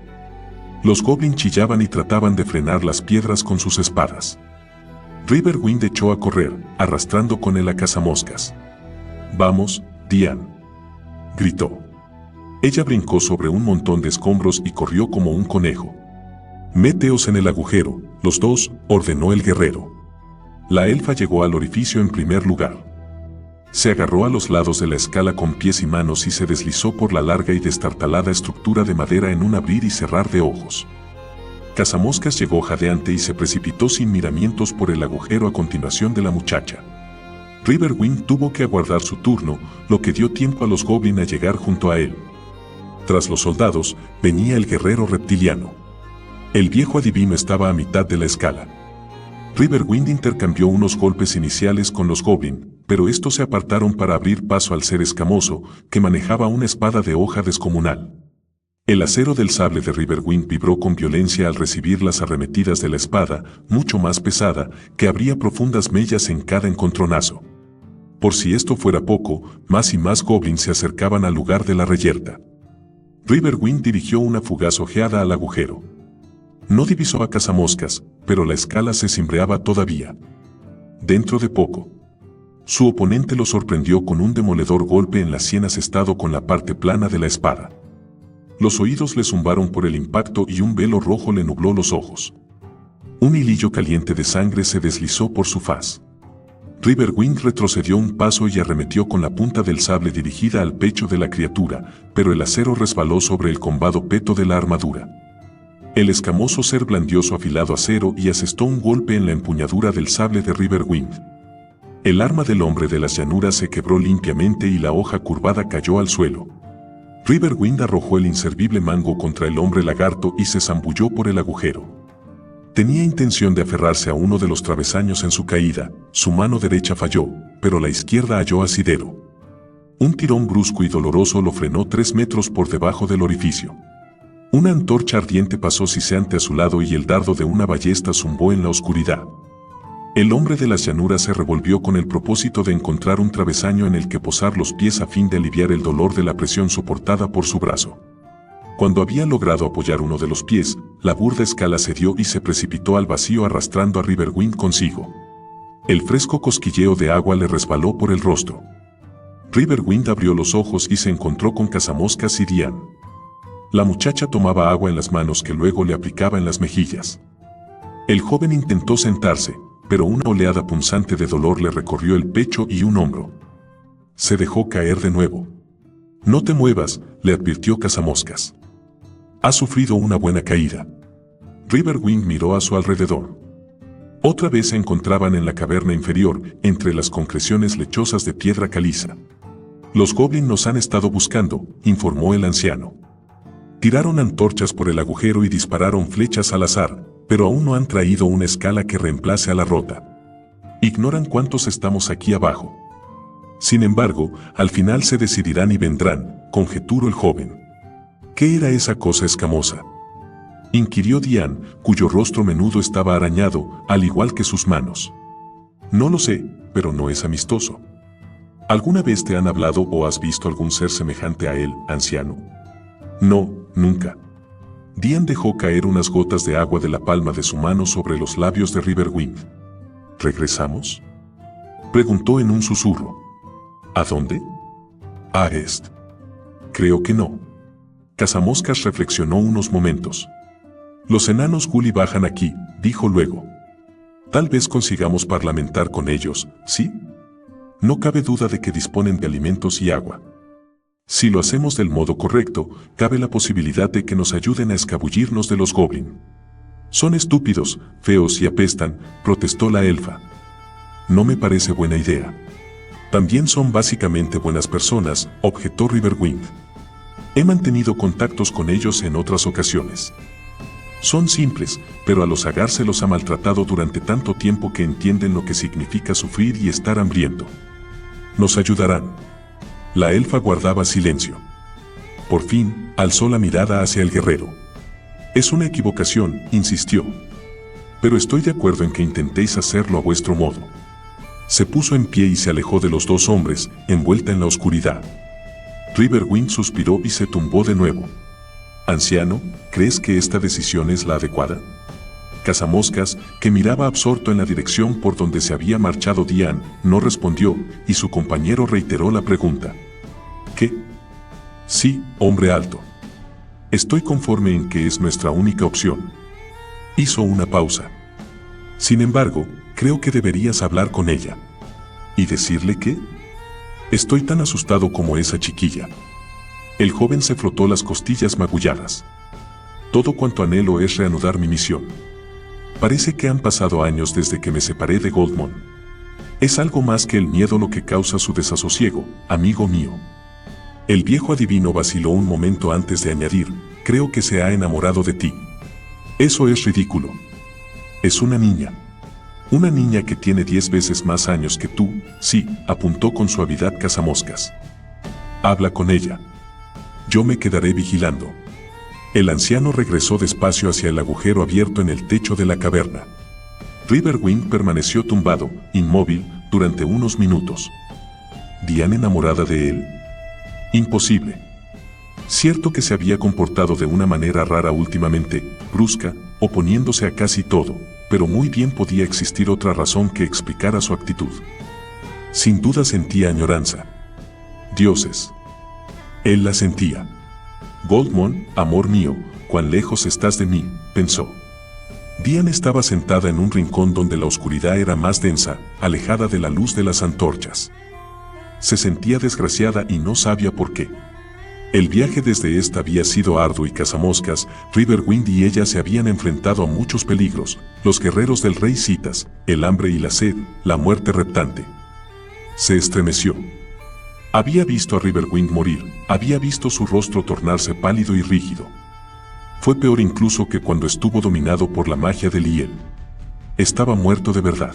Los goblins chillaban y trataban de frenar las piedras con sus espadas. Riverwind echó a correr, arrastrando con él a Cazamoscas. «Vamos, Diane», gritó. Ella brincó sobre un montón de escombros y corrió como un conejo. «Méteos en el agujero, los dos», ordenó el guerrero. La elfa llegó al orificio en primer lugar. Se agarró a los lados de la escala con pies y manos y se deslizó por la larga y destartalada estructura de madera en un abrir y cerrar de ojos. Cazamoscas llegó jadeante y se precipitó sin miramientos por el agujero a continuación de la muchacha. Riverwind tuvo que aguardar su turno, lo que dio tiempo a los goblin a llegar junto a él. Tras los soldados, venía el guerrero reptiliano. El viejo adivino estaba a mitad de la escala. Riverwind intercambió unos golpes iniciales con los goblin, pero estos se apartaron para abrir paso al ser escamoso, que manejaba una espada de hoja descomunal. El acero del sable de Riverwind vibró con violencia al recibir las arremetidas de la espada, mucho más pesada, que abría profundas mellas en cada encontronazo. Por si esto fuera poco, más y más goblins se acercaban al lugar de la reyerta. Riverwind dirigió una fugaz ojeada al agujero. No divisó a cazamoscas, pero la escala se cimbreaba todavía. Dentro de poco, su oponente lo sorprendió con un demoledor golpe en las sien asestado con la parte plana de la espada. Los oídos le zumbaron por el impacto y un velo rojo le nubló los ojos. Un hilillo caliente de sangre se deslizó por su faz. Riverwind retrocedió un paso y arremetió con la punta del sable dirigida al pecho de la criatura, pero el acero resbaló sobre el combado peto de la armadura. El escamoso ser blandió su afilado acero y asestó un golpe en la empuñadura del sable de Riverwind. El arma del hombre de las llanuras se quebró limpiamente y la hoja curvada cayó al suelo. Riverwind arrojó el inservible mango contra el hombre lagarto y se zambulló por el agujero. Tenía intención de aferrarse a uno de los travesaños en su caída, su mano derecha falló, pero la izquierda halló asidero. Un tirón brusco y doloroso lo frenó 3 metros por debajo del orificio. Una antorcha ardiente pasó siseante a su lado y el dardo de una ballesta zumbó en la oscuridad. El hombre de las llanuras se revolvió con el propósito de encontrar un travesaño en el que posar los pies a fin de aliviar el dolor de la presión soportada por su brazo. Cuando había logrado apoyar uno de los pies, la burda escala cedió y se precipitó al vacío arrastrando a Riverwind consigo. El fresco cosquilleo de agua le resbaló por el rostro. Riverwind abrió los ojos y se encontró con Cazamoscas y Diane. La muchacha tomaba agua en las manos que luego le aplicaba en las mejillas. El joven intentó sentarse, pero una oleada punzante de dolor le recorrió el pecho y un hombro. Se dejó caer de nuevo. «No te muevas», le advirtió Cazamoscas. «Has sufrido una buena caída». Riverwind miró a su alrededor. Otra vez se encontraban en la caverna inferior, entre las concreciones lechosas de piedra caliza. «Los goblins nos han estado buscando», informó el anciano. Tiraron antorchas por el agujero y dispararon flechas al azar, pero aún no han traído una escala que reemplace a la rota. Ignoran cuántos estamos aquí abajo. Sin embargo, al final se decidirán y vendrán, conjeturó el joven. ¿Qué era esa cosa escamosa?, inquirió Diane, cuyo rostro menudo estaba arañado, al igual que sus manos. No lo sé, pero no es amistoso. ¿Alguna vez te han hablado o has visto algún ser semejante a él, anciano? No, nunca. Diane dejó caer unas gotas de agua de la palma de su mano sobre los labios de Riverwind. ¿Regresamos?, preguntó en un susurro. ¿A dónde? A Est. Creo que no. Cazamoscas reflexionó unos momentos. Los enanos Gully bajan aquí, dijo luego. Tal vez consigamos parlamentar con ellos, ¿sí? No cabe duda de que disponen de alimentos y agua. Si lo hacemos del modo correcto, cabe la posibilidad de que nos ayuden a escabullirnos de los goblins. Son estúpidos, feos y apestan, protestó la elfa. No me parece buena idea. También son básicamente buenas personas, objetó Riverwind. He mantenido contactos con ellos en otras ocasiones. Son simples, pero a los Agar se los ha maltratado durante tanto tiempo que entienden lo que significa sufrir y estar hambriento. Nos ayudarán. La elfa guardaba silencio. Por fin, alzó la mirada hacia el guerrero. Es una equivocación, insistió. Pero estoy de acuerdo en que intentéis hacerlo a vuestro modo. Se puso en pie y se alejó de los dos hombres, envuelta en la oscuridad. Riverwind suspiró y se tumbó de nuevo. Anciano, ¿crees que esta decisión es la adecuada? Cazamoscas, que miraba absorto en la dirección por donde se había marchado Diane, no respondió, y su compañero reiteró la pregunta. ¿Qué? Sí, hombre alto. Estoy conforme en que es nuestra única opción. Hizo una pausa. Sin embargo, creo que deberías hablar con ella. ¿Y decirle qué? Estoy tan asustado como esa chiquilla. El joven se frotó las costillas magulladas. Todo cuanto anhelo es reanudar mi misión. Parece que han pasado años desde que me separé de Goldmon. Es algo más que el miedo lo que causa su desasosiego, amigo mío. El viejo adivino vaciló un momento antes de añadir, creo que se ha enamorado de ti. Eso es ridículo. Es una niña. Una niña que tiene 10 veces más años que tú, sí, apuntó con suavidad Cazamoscas. Habla con ella. Yo me quedaré vigilando. El anciano regresó despacio hacia el agujero abierto en el techo de la caverna. Riverwind permaneció tumbado, inmóvil, durante unos minutos. ¿Diane enamorada de él? Imposible. Cierto que se había comportado de una manera rara últimamente, brusca, oponiéndose a casi todo, pero muy bien podía existir otra razón que explicara su actitud. Sin duda sentía añoranza. Dioses. Él la sentía. Goldmon, amor mío, cuán lejos estás de mí, pensó. Diane estaba sentada en un rincón donde la oscuridad era más densa, alejada de la luz de las antorchas. Se sentía desgraciada y no sabía por qué. El viaje desde esta había sido arduo y Cazamoscas, Riverwind y ella se habían enfrentado a muchos peligros, los guerreros del rey Citas, el hambre y la sed, la muerte reptante. Se estremeció. Había visto a Riverwind morir, había visto su rostro tornarse pálido y rígido. Fue peor incluso que cuando estuvo dominado por la magia de Liel. Estaba muerto de verdad.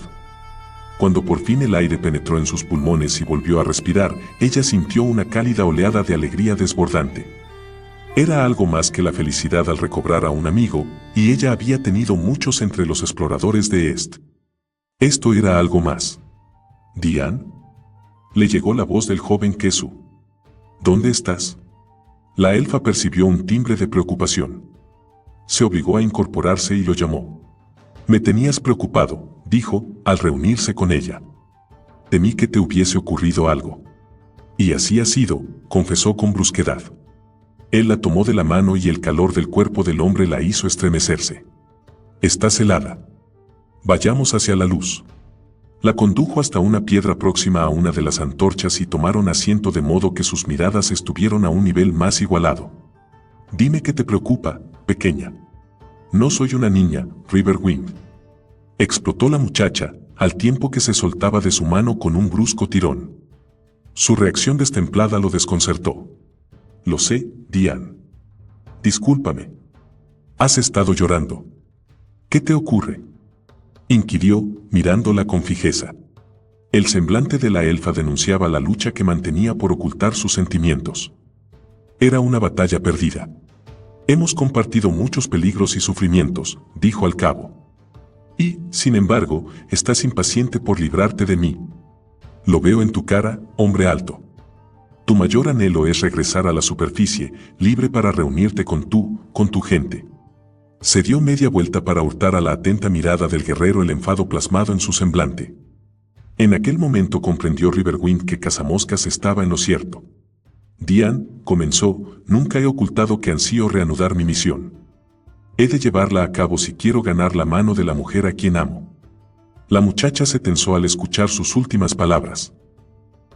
Cuando por fin el aire penetró en sus pulmones y volvió a respirar, ella sintió una cálida oleada de alegría desbordante. Era algo más que la felicidad al recobrar a un amigo, y ella había tenido muchos entre los exploradores de Est. Esto era algo más. ¿Diane? Le llegó la voz del joven Kesu. ¿Dónde estás? La elfa percibió un timbre de preocupación. Se obligó a incorporarse y lo llamó. Me tenías preocupado, dijo, al reunirse con ella. Temí que te hubiese ocurrido algo. Y así ha sido, confesó con brusquedad. Él la tomó de la mano y el calor del cuerpo del hombre la hizo estremecerse. Estás helada. Vayamos hacia la luz. La condujo hasta una piedra próxima a una de las antorchas y tomaron asiento de modo que sus miradas estuvieron a un nivel más igualado. Dime qué te preocupa, pequeña. No soy una niña, Riverwind. Explotó la muchacha, al tiempo que se soltaba de su mano con un brusco tirón. Su reacción destemplada lo desconcertó. Lo sé, Diane. Discúlpame. Has estado llorando. ¿Qué te ocurre? Inquirió, mirándola con fijeza. El semblante de la elfa denunciaba la lucha que mantenía por ocultar sus sentimientos. Era una batalla perdida. Hemos compartido muchos peligros y sufrimientos, dijo al cabo. Y, sin embargo, estás impaciente por librarte de mí. Lo veo en tu cara, hombre alto. Tu mayor anhelo es regresar a la superficie, libre para reunirte con tu gente. Se dio media vuelta para hurtar a la atenta mirada del guerrero el enfado plasmado en su semblante. En aquel momento comprendió Riverwind que Cazamoscas estaba en lo cierto. Diane, comenzó, nunca he ocultado que ansío reanudar mi misión. He de llevarla a cabo si quiero ganar la mano de la mujer a quien amo. La muchacha se tensó al escuchar sus últimas palabras.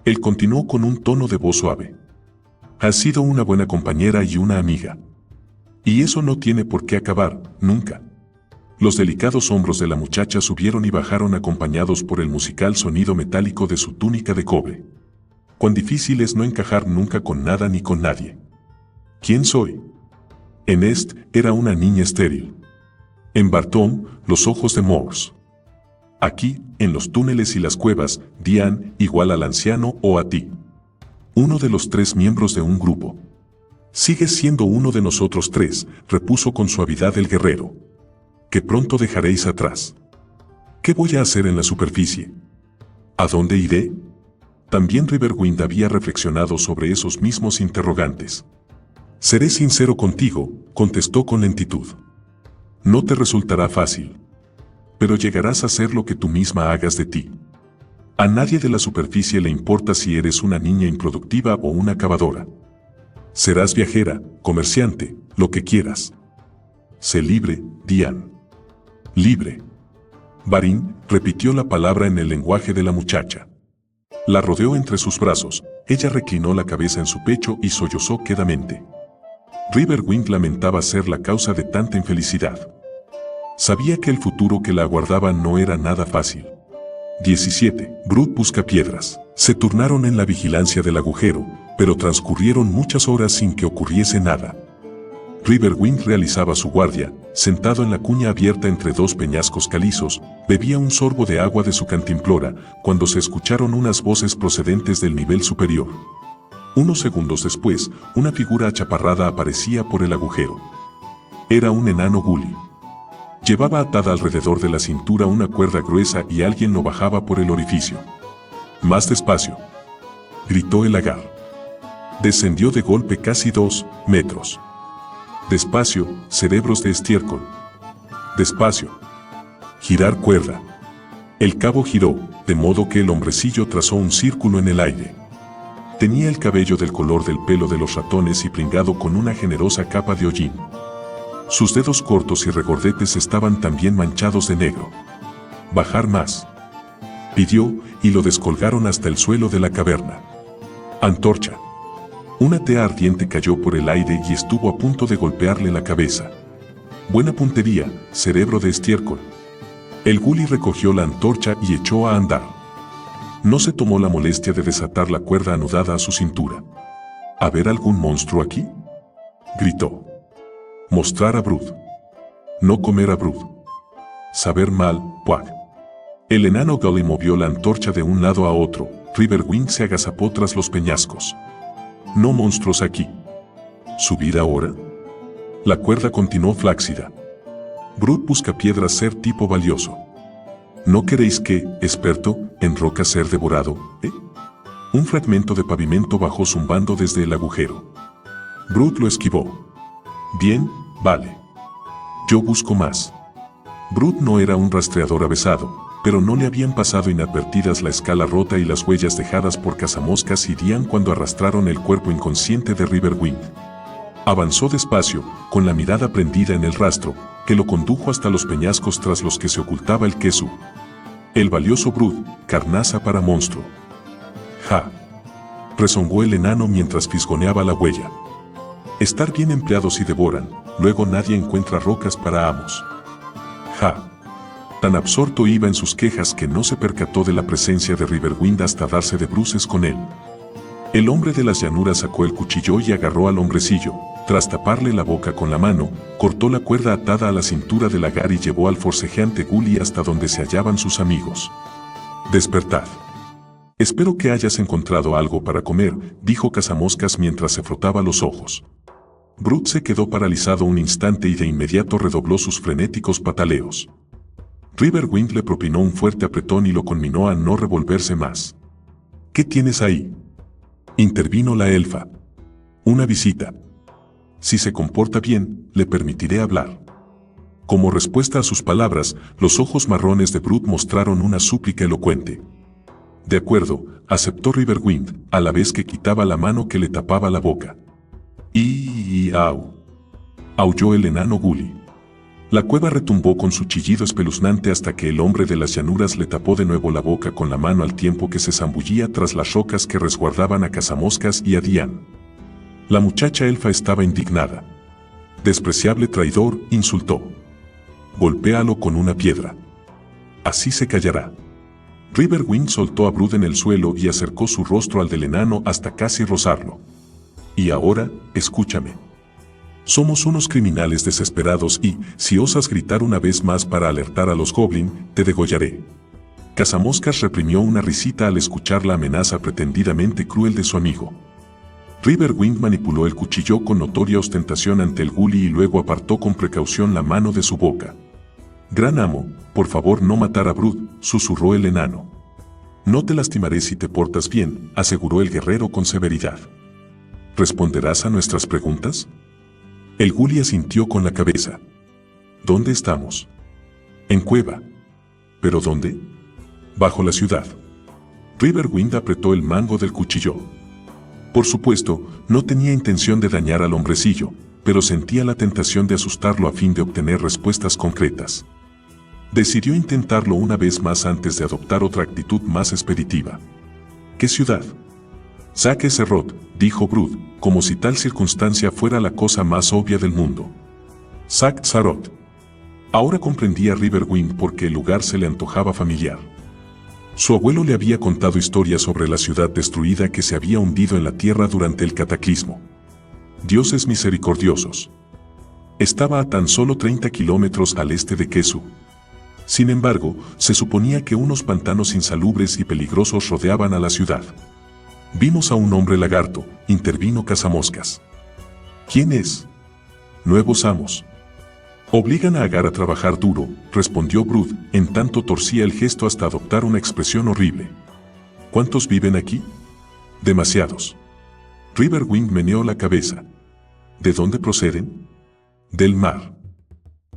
Él continuó con un tono de voz suave. Has sido una buena compañera y una amiga. Y eso no tiene por qué acabar, nunca. Los delicados hombros de la muchacha subieron y bajaron acompañados por el musical sonido metálico de su túnica de cobre. Cuán difícil es no encajar nunca con nada ni con nadie. ¿Quién soy? En Est era una niña estéril. En Bartom, los ojos de Morse. Aquí, en los túneles y las cuevas, Diane, igual al anciano o a ti. Uno de los 3 miembros de un grupo. Sigues siendo uno de nosotros 3, repuso con suavidad el guerrero. Que pronto dejaréis atrás. ¿Qué voy a hacer en la superficie? ¿A dónde iré? También Riverwind había reflexionado sobre esos mismos interrogantes. Seré sincero contigo, contestó con lentitud. No te resultará fácil. Pero llegarás a ser lo que tú misma hagas de ti. A nadie de la superficie le importa si eres una niña improductiva o una cavadora. Serás viajera, comerciante, lo que quieras. Sé libre, Diane. Libre. Barín repitió la palabra en el lenguaje de la muchacha. La rodeó entre sus brazos, ella reclinó la cabeza en su pecho y sollozó quedamente. Riverwind lamentaba ser la causa de tanta infelicidad. Sabía que el futuro que la aguardaba no era nada fácil. 17. Brut Buscapiedras. Se turnaron en la vigilancia del agujero, pero transcurrieron muchas horas sin que ocurriese nada. Riverwind realizaba su guardia, sentado en la cuña abierta entre dos peñascos calizos, bebía un sorbo de agua de su cantimplora, cuando se escucharon unas voces procedentes del nivel superior. Unos segundos después, una figura achaparrada aparecía por el agujero. Era un enano gully. Llevaba atada alrededor de la cintura una cuerda gruesa y alguien lo bajaba por el orificio. «Más despacio», gritó el lagar. Descendió de golpe casi 2 metros. «Despacio, cerebros de estiércol. Despacio. Girar cuerda». El cabo giró, de modo que el hombrecillo trazó un círculo en el aire. Tenía el cabello del color del pelo de los ratones y pringado con una generosa capa de hollín. Sus dedos cortos y regordetes estaban también manchados de negro. «Bajar más», pidió, y lo descolgaron hasta el suelo de la caverna. «Antorcha». Una tea ardiente cayó por el aire y estuvo a punto de golpearle la cabeza. «Buena puntería, cerebro de estiércol». El gully recogió la antorcha y echó a andar. No se tomó la molestia de desatar la cuerda anudada a su cintura. «¿Haber algún monstruo aquí?», gritó. «Mostrar a Brud. No comer a Brud. Saber mal, Puag». El enano Gully movió la antorcha de un lado a otro. Riverwind se agazapó tras los peñascos. «No monstruos aquí. ¿Subir ahora?». La cuerda continuó flácida. «Brud busca piedras ser tipo valioso. ¿No queréis que, experto, en roca ser devorado, Un fragmento de pavimento bajó zumbando desde el agujero. Brud lo esquivó. «Bien, vale. Yo busco más». Brud no era un rastreador avesado, pero no le habían pasado inadvertidas la escala rota y las huellas dejadas por cazamoscas y Dian cuando arrastraron el cuerpo inconsciente de Riverwind. Avanzó despacio, con la mirada prendida en el rastro, que lo condujo hasta los peñascos tras los que se ocultaba el queso. El valioso Brud, carnaza para monstruo. «Ja», rezongó el enano mientras fisgoneaba la huella. «Estar bien empleados y devoran, luego nadie encuentra rocas para amos». «Ja». Tan absorto iba en sus quejas que no se percató de la presencia de Riverwind hasta darse de bruces con él. El hombre de las llanuras sacó el cuchillo y agarró al hombrecillo. Tras taparle la boca con la mano, cortó la cuerda atada a la cintura del lagar y llevó al forcejeante gully hasta donde se hallaban sus amigos. «Despertad. Espero que hayas encontrado algo para comer», dijo Cazamoscas mientras se frotaba los ojos. Brud se quedó paralizado un instante y de inmediato redobló sus frenéticos pataleos. Riverwind le propinó un fuerte apretón y lo conminó a no revolverse más. «¿Qué tienes ahí?», intervino la elfa. «Una visita. Si se comporta bien, le permitiré hablar». Como respuesta a sus palabras, los ojos marrones de Brud mostraron una súplica elocuente. «De acuerdo», aceptó Riverwind, a la vez que quitaba la mano que le tapaba la boca. «Au», aulló el enano gully. La cueva retumbó con su chillido espeluznante hasta que el hombre de las llanuras le tapó de nuevo la boca con la mano al tiempo que se zambullía tras las rocas que resguardaban a Cazamoscas y a Dian. La muchacha elfa estaba indignada. «Despreciable traidor», insultó. «Golpéalo con una piedra. Así se callará». Riverwind soltó a Brud en el suelo y acercó su rostro al del enano hasta casi rozarlo. «Y ahora, escúchame. Somos unos criminales desesperados y, si osas gritar una vez más para alertar a los goblin, te degollaré». Cazamoscas reprimió una risita al escuchar la amenaza pretendidamente cruel de su amigo. Riverwind manipuló el cuchillo con notoria ostentación ante el gully y luego apartó con precaución la mano de su boca. «Gran amo, por favor no matar a Brud», susurró el enano. «No te lastimaré si te portas bien», aseguró el guerrero con severidad. «¿Responderás a nuestras preguntas?». El gully asintió con la cabeza. «¿Dónde estamos?». «En cueva». «¿Pero dónde?». «Bajo la ciudad». Riverwind apretó el mango del cuchillo. Por supuesto, no tenía intención de dañar al hombrecillo, pero sentía la tentación de asustarlo a fin de obtener respuestas concretas. Decidió intentarlo una vez más antes de adoptar otra actitud más expeditiva. «¿Qué ciudad?». «Zack Serrot», dijo Brud, como si tal circunstancia fuera la cosa más obvia del mundo. «Zack Serrot». Ahora comprendía Riverwind porque el lugar se le antojaba familiar. Su abuelo le había contado historias sobre la ciudad destruida que se había hundido en la tierra durante el cataclismo. Dioses misericordiosos. Estaba a tan solo 30 kilómetros al este de Kesu. Sin embargo, se suponía que unos pantanos insalubres y peligrosos rodeaban a la ciudad. Vimos a un hombre lagarto, intervino Cazamoscas. ¿Quién es? Nuevos amos. Obligan a Agar a trabajar duro, respondió Brood, en tanto torcía el gesto hasta adoptar una expresión horrible. ¿Cuántos viven aquí? Demasiados. Riverwind meneó la cabeza. ¿De dónde proceden? Del mar.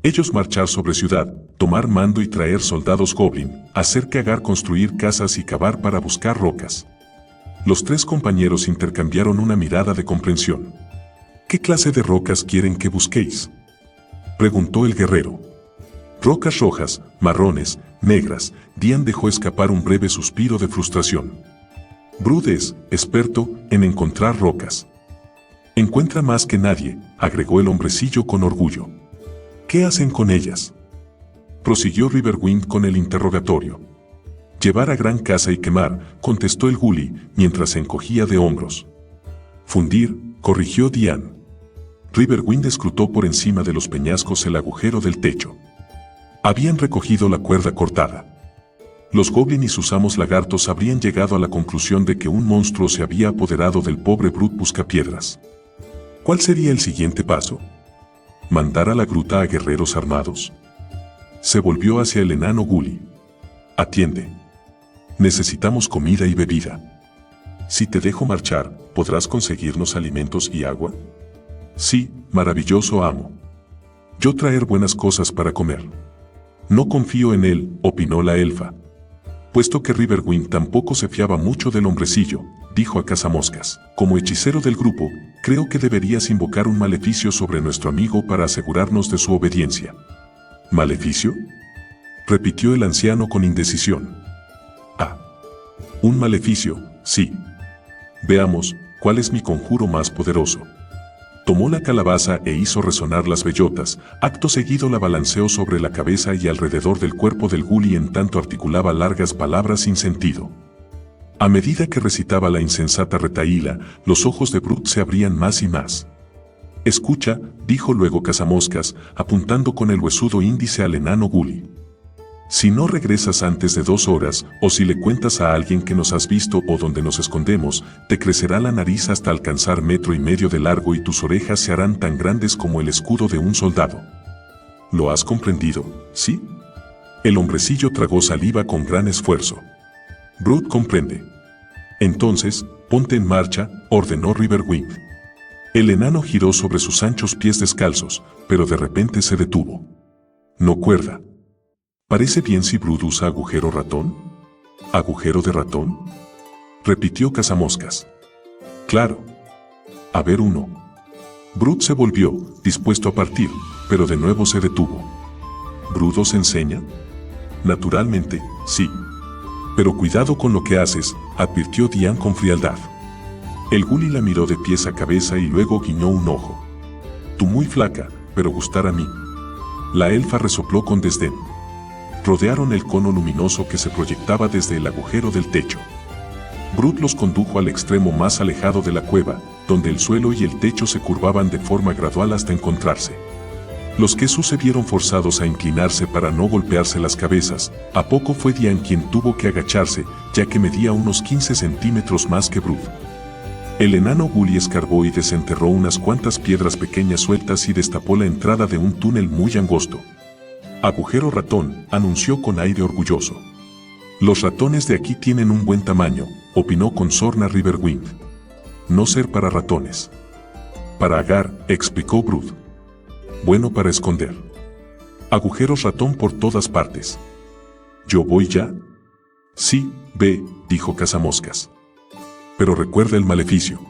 Ellos marchar sobre ciudad, tomar mando y traer soldados goblin, hacer que Agar construir casas y cavar para buscar rocas. Los tres compañeros intercambiaron una mirada de comprensión. ¿Qué clase de rocas quieren que busquéis? Preguntó el guerrero. Rocas rojas, marrones, negras. Dian dejó escapar un breve suspiro de frustración. Brood es experto en encontrar rocas. Encuentra más que nadie, agregó el hombrecillo con orgullo. ¿Qué hacen con ellas? Prosiguió Riverwind con el interrogatorio. Llevar a gran casa y quemar, contestó el Gully, mientras se encogía de hombros. Fundir, corrigió Dian. Riverwind escrutó por encima de los peñascos el agujero del techo. Habían recogido la cuerda cortada. Los goblin y sus amos lagartos habrían llegado a la conclusión de que un monstruo se había apoderado del pobre Brood buscapiedras. ¿Cuál sería el siguiente paso? ¿Mandar a la gruta a guerreros armados? Se volvió hacia el enano Gully. Atiende. Necesitamos comida y bebida. Si te dejo marchar, ¿podrás conseguirnos alimentos y agua? Sí, maravilloso amo. Yo traer buenas cosas para comer. No confío en él, opinó la elfa. Puesto que Riverwind tampoco se fiaba mucho del hombrecillo, dijo a Cazamoscas. Como hechicero del grupo, creo que deberías invocar un maleficio sobre nuestro amigo para asegurarnos de su obediencia. ¿Maleficio? Repitió el anciano con indecisión. Ah. Un maleficio, sí. Veamos, ¿cuál es mi conjuro más poderoso? Tomó la calabaza e hizo resonar las bellotas, acto seguido la balanceó sobre la cabeza y alrededor del cuerpo del Gully en tanto articulaba largas palabras sin sentido. A medida que recitaba la insensata retahíla, los ojos de Brood se abrían más y más. Escucha, dijo luego Cazamoscas, apuntando con el huesudo índice al enano Gully. Si no regresas antes de 2 horas, o si le cuentas a alguien que nos has visto o donde nos escondemos, te crecerá la nariz hasta alcanzar 1,5 metros de largo y tus orejas se harán tan grandes como el escudo de un soldado. ¿Lo has comprendido, sí? El hombrecillo tragó saliva con gran esfuerzo. Brood comprende. Entonces, ponte en marcha, ordenó Riverwind. El enano giró sobre sus anchos pies descalzos, pero de repente se detuvo. No cuerda. ¿Parece bien si Brood usa agujero ratón? ¿Agujero de ratón? Repitió Cazamoscas. Claro. A ver uno. Brood se volvió, dispuesto a partir, pero de nuevo se detuvo. ¿Brood os enseña? Naturalmente, sí. Pero cuidado con lo que haces, advirtió Dian con frialdad. El Gully la miró de pies a cabeza y luego guiñó un ojo. Tú muy flaca, pero gustar a mí. La elfa resopló con desdén. Rodearon el cono luminoso que se proyectaba desde el agujero del techo. Brood los condujo al extremo más alejado de la cueva, donde el suelo y el techo se curvaban de forma gradual hasta encontrarse. Los que se vieron forzados a inclinarse para no golpearse las cabezas. A poco fue Dian quien tuvo que agacharse, ya que medía unos 15 centímetros más que Brood. El enano Gully escarbó y desenterró unas cuantas piedras pequeñas sueltas y destapó la entrada de un túnel muy angosto. Agujero ratón, anunció con aire orgulloso. Los ratones de aquí tienen un buen tamaño, opinó con sorna Riverwind. No ser para ratones. Para Agar, explicó Brood. Bueno para esconder. Agujeros ratón por todas partes. ¿Yo voy ya? Sí, ve, dijo Cazamoscas. Pero recuerda el maleficio.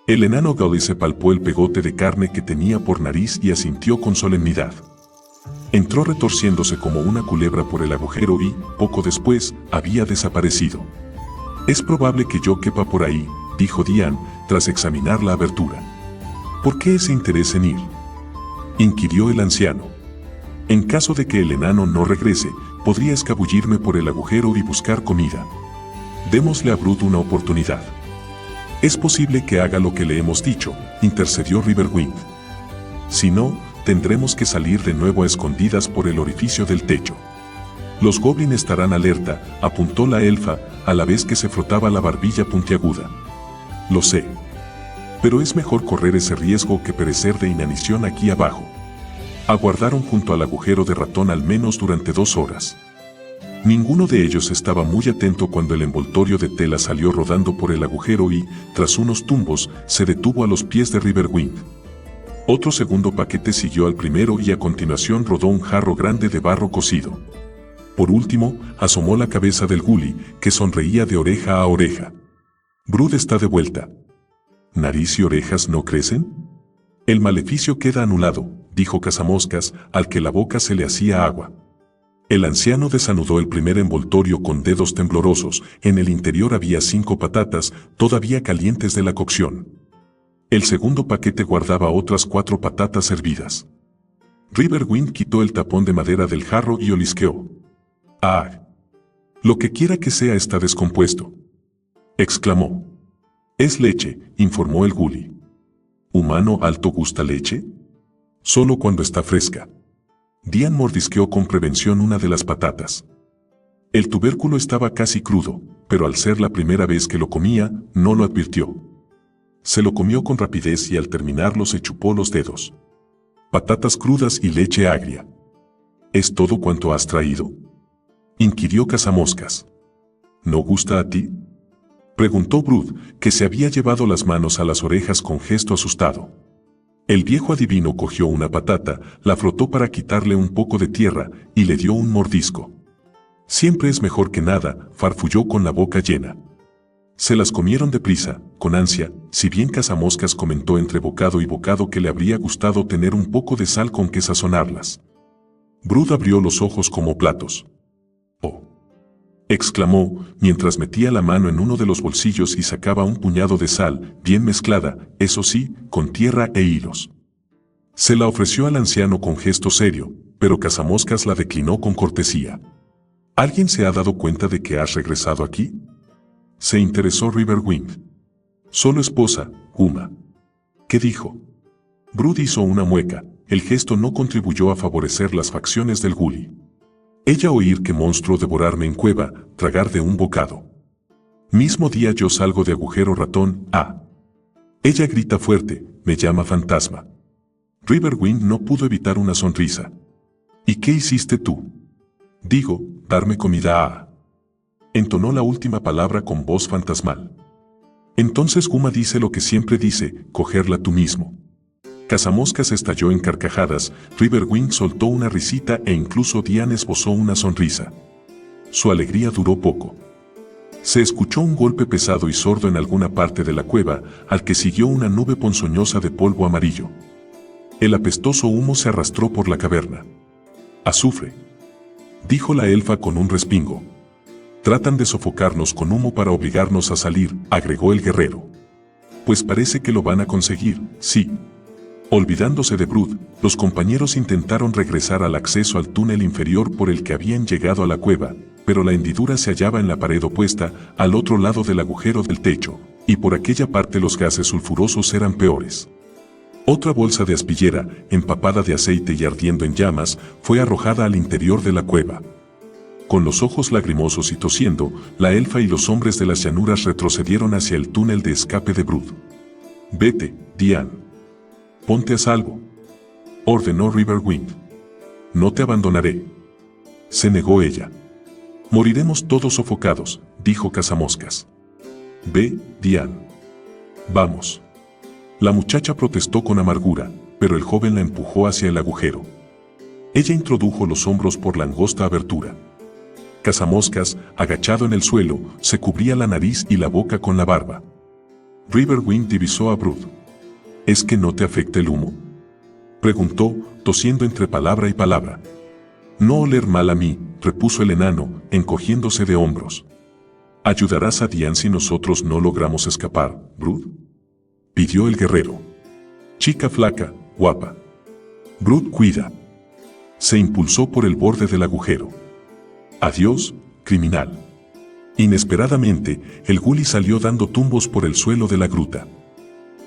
El enano Gully se palpó el pegote de carne que tenía por nariz y asintió con solemnidad. Entró retorciéndose como una culebra por el agujero y, poco después, había desaparecido. Es probable que yo quepa por ahí, dijo Dian, tras examinar la abertura. ¿Por qué ese interés en ir? Inquirió el anciano. En caso de que el enano no regrese, podría escabullirme por el agujero y buscar comida. Démosle a Brood una oportunidad. Es posible que haga lo que le hemos dicho, intercedió Riverwind. Si no, Tendremos que salir de nuevo a escondidas por el orificio del techo. Los goblins estarán alerta, apuntó la elfa, a la vez que se frotaba la barbilla puntiaguda. Lo sé. Pero es mejor correr ese riesgo que perecer de inanición aquí abajo. Aguardaron junto al agujero de ratón al menos durante 2 horas. Ninguno de ellos estaba muy atento cuando el envoltorio de tela salió rodando por el agujero y, tras unos tumbos, se detuvo a los pies de Riverwind. Otro segundo paquete siguió al primero y a continuación rodó un jarro grande de barro cocido. Por último, asomó la cabeza del Ghoulie, que sonreía de oreja a oreja. Brood está de vuelta. ¿Nariz y orejas no crecen? El maleficio queda anulado, dijo Cazamoscas, al que la boca se le hacía agua. El anciano desanudó el primer envoltorio con dedos temblorosos. En el interior había 5 patatas, todavía calientes de la cocción. El segundo paquete guardaba otras 4 patatas hervidas. Riverwind quitó el tapón de madera del jarro y olisqueó. ¡Ah! Lo que quiera que sea está descompuesto, exclamó. Es leche, informó el Ghoulie. ¿Humano alto gusta leche? Solo cuando está fresca. Dian mordisqueó con prevención una de las patatas. El tubérculo estaba casi crudo, pero al ser la primera vez que lo comía, no lo advirtió. Se lo comió con rapidez y al terminarlo se chupó los dedos. Patatas crudas y leche agria. ¿Es todo cuanto has traído?, inquirió Cazamoscas. ¿No gusta a ti?, preguntó Brood, que se había llevado las manos a las orejas con gesto asustado. El viejo adivino cogió una patata, la frotó para quitarle un poco de tierra y le dio un mordisco. Siempre es mejor que nada, farfulló con la boca llena. Se las comieron deprisa, con ansia, si bien Cazamoscas comentó entre bocado y bocado que le habría gustado tener un poco de sal con que sazonarlas. Brood abrió los ojos como platos. ¡Oh!, exclamó, mientras metía la mano en uno de los bolsillos y sacaba un puñado de sal, bien mezclada, eso sí, con tierra e hilos. Se la ofreció al anciano con gesto serio, pero Cazamoscas la declinó con cortesía. ¿Alguien se ha dado cuenta de que has regresado aquí?, se interesó Riverwind. Solo esposa, Guma. ¿Qué dijo? Brood hizo una mueca. El gesto no contribuyó a favorecer las facciones del Ghoulie. Ella oír que monstruo devorarme en cueva, tragar de un bocado. Mismo día yo salgo de agujero ratón, ah. Ella grita fuerte, me llama fantasma. Riverwind no pudo evitar una sonrisa. ¿Y qué hiciste tú? Digo, darme comida, ah. Entonó la última palabra con voz fantasmal. Entonces Guma dice lo que siempre dice, cogerla tú mismo. Cazamoscas estalló en carcajadas, Riverwind soltó una risita e incluso Dian esbozó una sonrisa. Su alegría duró poco. Se escuchó un golpe pesado y sordo en alguna parte de la cueva, al que siguió una nube ponzoñosa de polvo amarillo. El apestoso humo se arrastró por la caverna. Azufre, dijo la elfa con un respingo. Tratan de sofocarnos con humo para obligarnos a salir, agregó el guerrero. Pues parece que lo van a conseguir, sí. Olvidándose de Brood, los compañeros intentaron regresar al acceso al túnel inferior por el que habían llegado a la cueva, pero la hendidura se hallaba en la pared opuesta, al otro lado del agujero del techo, y por aquella parte los gases sulfurosos eran peores. Otra bolsa de aspillera, empapada de aceite y ardiendo en llamas, fue arrojada al interior de la cueva. Con los ojos lagrimosos y tosiendo, la elfa y los hombres de las llanuras retrocedieron hacia el túnel de escape de Brood. Vete, Dian. Ponte a salvo, ordenó Riverwind. No te abandonaré, se negó ella. Moriremos todos sofocados, dijo Cazamoscas. Ve, Dian. Vamos. La muchacha protestó con amargura, pero el joven la empujó hacia el agujero. Ella introdujo los hombros por la angosta abertura. Cazamoscas, agachado en el suelo, se cubría la nariz y la boca con la barba. Riverwind divisó a Brood. ¿Es que no te afecta el humo?, preguntó, tosiendo entre palabra y palabra. No oler mal a mí, repuso el enano, encogiéndose de hombros. ¿Ayudarás a Dian si nosotros no logramos escapar, Brood?, pidió el guerrero. Chica flaca, guapa. Brood cuida. Se impulsó por el borde del agujero. Adiós, criminal. Inesperadamente, el Ghoulie salió dando tumbos por el suelo de la gruta.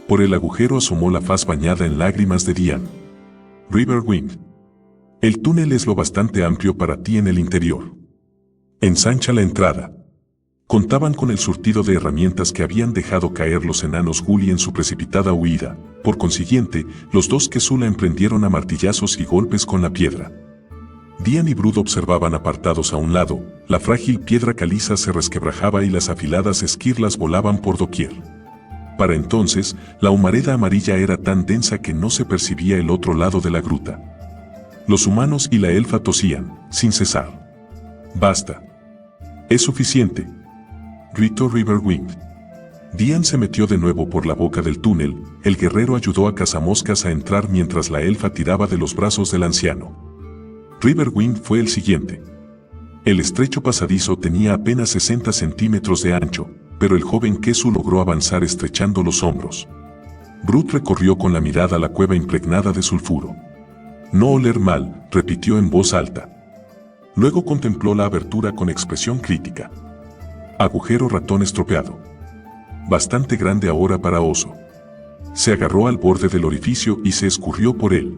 Por el agujero asomó la faz bañada en lágrimas de Dian. Riverwind. El túnel es lo bastante amplio para ti en el interior. Ensancha la entrada. Contaban con el surtido de herramientas que habían dejado caer los enanos Gully en su precipitada huida. Por consiguiente, los dos Kesula emprendieron a martillazos y golpes con la piedra. Dian y Brood observaban apartados a un lado, la frágil piedra caliza se resquebrajaba y las afiladas esquirlas volaban por doquier. Para entonces, la humareda amarilla era tan densa que no se percibía el otro lado de la gruta. Los humanos y la elfa tosían, sin cesar. «Basta. Es suficiente», gritó Riverwind. Dian se metió de nuevo por la boca del túnel, el guerrero ayudó a Cazamoscas a entrar mientras la elfa tiraba de los brazos del anciano. Riverwind fue el siguiente. El estrecho pasadizo tenía apenas 60 centímetros de ancho, pero el joven Kesu logró avanzar estrechando los hombros. Brood recorrió con la mirada la cueva impregnada de sulfuro. «No oler mal», repitió en voz alta. Luego contempló la abertura con expresión crítica. Agujero ratón estropeado. Bastante grande ahora para oso. Se agarró al borde del orificio y se escurrió por él.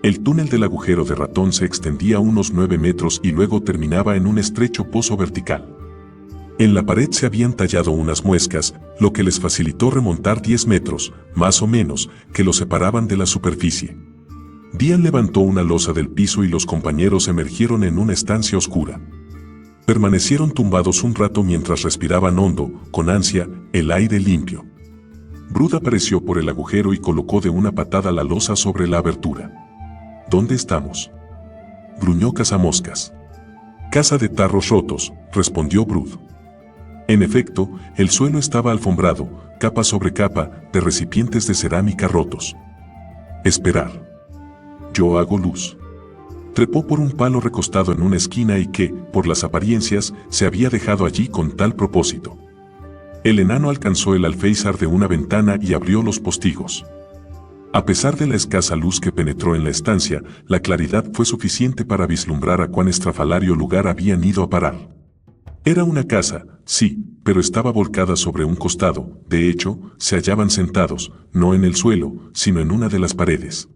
El túnel del agujero de ratón se extendía unos 9 metros y luego terminaba en un estrecho pozo vertical. En la pared se habían tallado unas muescas, lo que les facilitó remontar 10 metros, más o menos, que lo separaban de la superficie. Dian levantó una losa del piso y los compañeros emergieron en una estancia oscura. Permanecieron tumbados un rato mientras respiraban hondo, con ansia, el aire limpio. Brood apareció por el agujero y colocó de una patada la losa sobre la abertura. «¿Dónde estamos?», gruñó Cazamoscas. «Casa de tarros rotos», respondió Brood. En efecto, el suelo estaba alfombrado, capa sobre capa, de recipientes de cerámica rotos. «Esperar. Yo hago luz». Trepó por un palo recostado en una esquina y que, por las apariencias, se había dejado allí con tal propósito. El enano alcanzó el alféizar de una ventana y abrió los postigos. A pesar de la escasa luz que penetró en la estancia, la claridad fue suficiente para vislumbrar a cuán estrafalario lugar habían ido a parar. Era una casa, sí, pero estaba volcada sobre un costado. De hecho, se hallaban sentados, no en el suelo, sino en una de las paredes.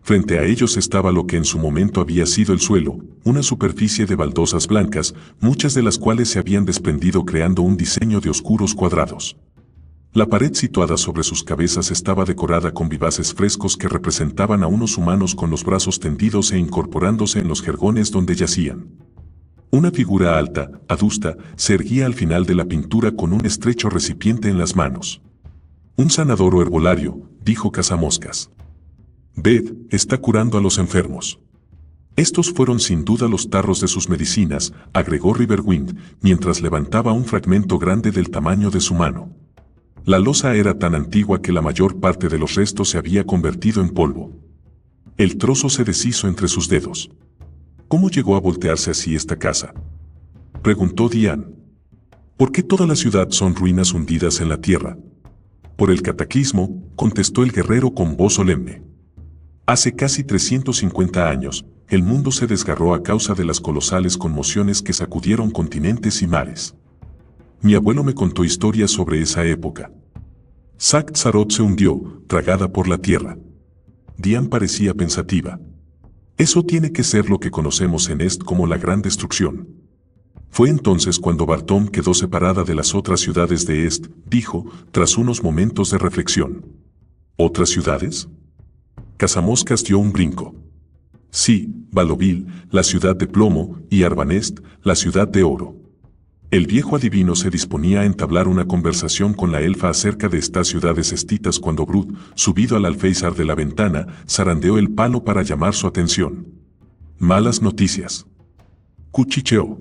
Frente a ellos estaba lo que en su momento había sido el suelo, una superficie de baldosas blancas, muchas de las cuales se habían desprendido creando un diseño de oscuros cuadrados. La pared situada sobre sus cabezas estaba decorada con vivaces frescos que representaban a unos humanos con los brazos tendidos e incorporándose en los jergones donde yacían. Una figura alta, adusta, se erguía al final de la pintura con un estrecho recipiente en las manos. «Un sanador o herbolario», dijo Cazamoscas. «Ved, está curando a los enfermos». Estos fueron sin duda los tarros de sus medicinas, agregó Riverwind, mientras levantaba un fragmento grande del tamaño de su mano. La losa era tan antigua que la mayor parte de los restos se había convertido en polvo. El trozo se deshizo entre sus dedos. «¿Cómo llegó a voltearse así esta casa?», preguntó Dian. «¿Por qué toda la ciudad son ruinas hundidas en la tierra?». «Por el cataclismo», contestó el guerrero con voz solemne. «Hace casi 350 años, el mundo se desgarró a causa de las colosales conmociones que sacudieron continentes y mares. Mi abuelo me contó historias sobre esa época. Sac-Zarot se hundió, tragada por la tierra». Dian parecía pensativa. «Eso tiene que ser lo que conocemos en Est como la Gran Destrucción». «Fue entonces cuando Bartom quedó separada de las otras ciudades de Est», dijo, tras unos momentos de reflexión. «¿Otras ciudades?». Cazamoscas dio un brinco. «Sí, Valovil, la ciudad de plomo, y Arbanest, la ciudad de oro». El viejo adivino se disponía a entablar una conversación con la elfa acerca de estas ciudades estitas cuando Brood, subido al alféizar de la ventana, zarandeó el palo para llamar su atención. «Malas noticias», cuchicheó.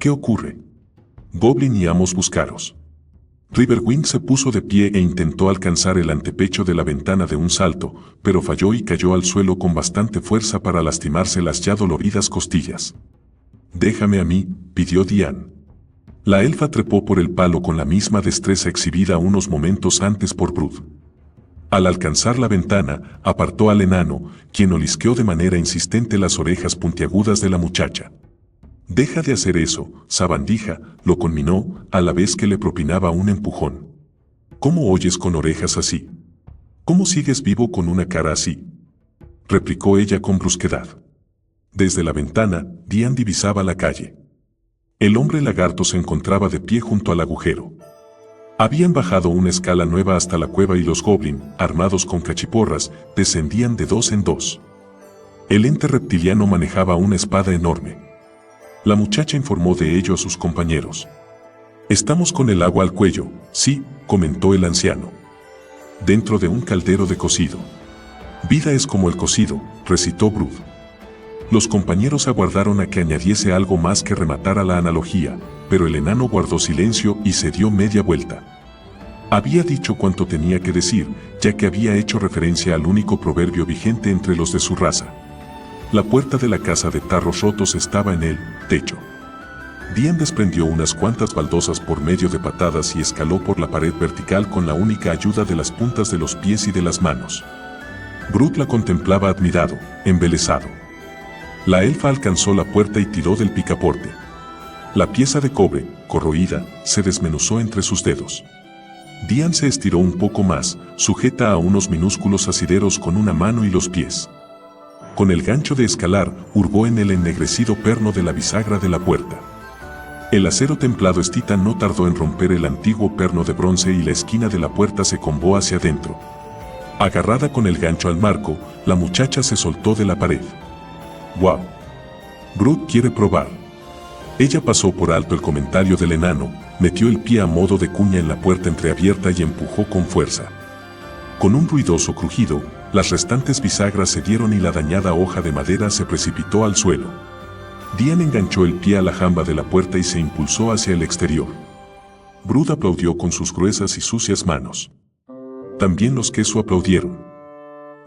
«¿Qué ocurre?». «Goblin y amos buscaros». Riverwind se puso de pie e intentó alcanzar el antepecho de la ventana de un salto, pero falló y cayó al suelo con bastante fuerza para lastimarse las ya doloridas costillas. «Déjame a mí», pidió Dian. La elfa trepó por el palo con la misma destreza exhibida unos momentos antes por Brood. Al alcanzar la ventana, apartó al enano, quien olisqueó de manera insistente las orejas puntiagudas de la muchacha. «Deja de hacer eso, sabandija», lo conminó, a la vez que le propinaba un empujón. «¿Cómo oyes con orejas así? ¿Cómo sigues vivo con una cara así?». replicó ella con brusquedad. Desde la ventana, Dian divisaba la calle. El hombre lagarto se encontraba de pie junto al agujero. Habían bajado una escala nueva hasta la cueva y los goblin, armados con cachiporras, descendían de dos en dos. El ente reptiliano manejaba una espada enorme. La muchacha informó de ello a sus compañeros. «Estamos con el agua al cuello», sí, comentó el anciano. «Dentro de un caldero de cocido». «Vida es como el cocido», recitó Brud. Los compañeros aguardaron a que añadiese algo más que rematara la analogía, pero el enano guardó silencio y se dio media vuelta. Había dicho cuanto tenía que decir, ya que había hecho referencia al único proverbio vigente entre los de su raza. La puerta de la casa de tarros rotos estaba en el techo. Dian desprendió unas cuantas baldosas por medio de patadas y escaló por la pared vertical con la única ayuda de las puntas de los pies y de las manos. Brud la contemplaba admirado, embelesado. La elfa alcanzó la puerta y tiró del picaporte. La pieza de cobre, corroída, se desmenuzó entre sus dedos. Dian se estiró un poco más, sujeta a unos minúsculos asideros con una mano y los pies. Con el gancho de escalar, hurgó en el ennegrecido perno de la bisagra de la puerta. El acero templado estita no tardó en romper el antiguo perno de bronce y la esquina de la puerta se combó hacia adentro. Agarrada con el gancho al marco, la muchacha se soltó de la pared. «¡Wow! Brud quiere probar». Ella pasó por alto el comentario del enano, metió el pie a modo de cuña en la puerta entreabierta y empujó con fuerza. Con un ruidoso crujido, las restantes bisagras cedieron y la dañada hoja de madera se precipitó al suelo. Dian enganchó el pie a la jamba de la puerta y se impulsó hacia el exterior. Brud aplaudió con sus gruesas y sucias manos. También los queso aplaudieron.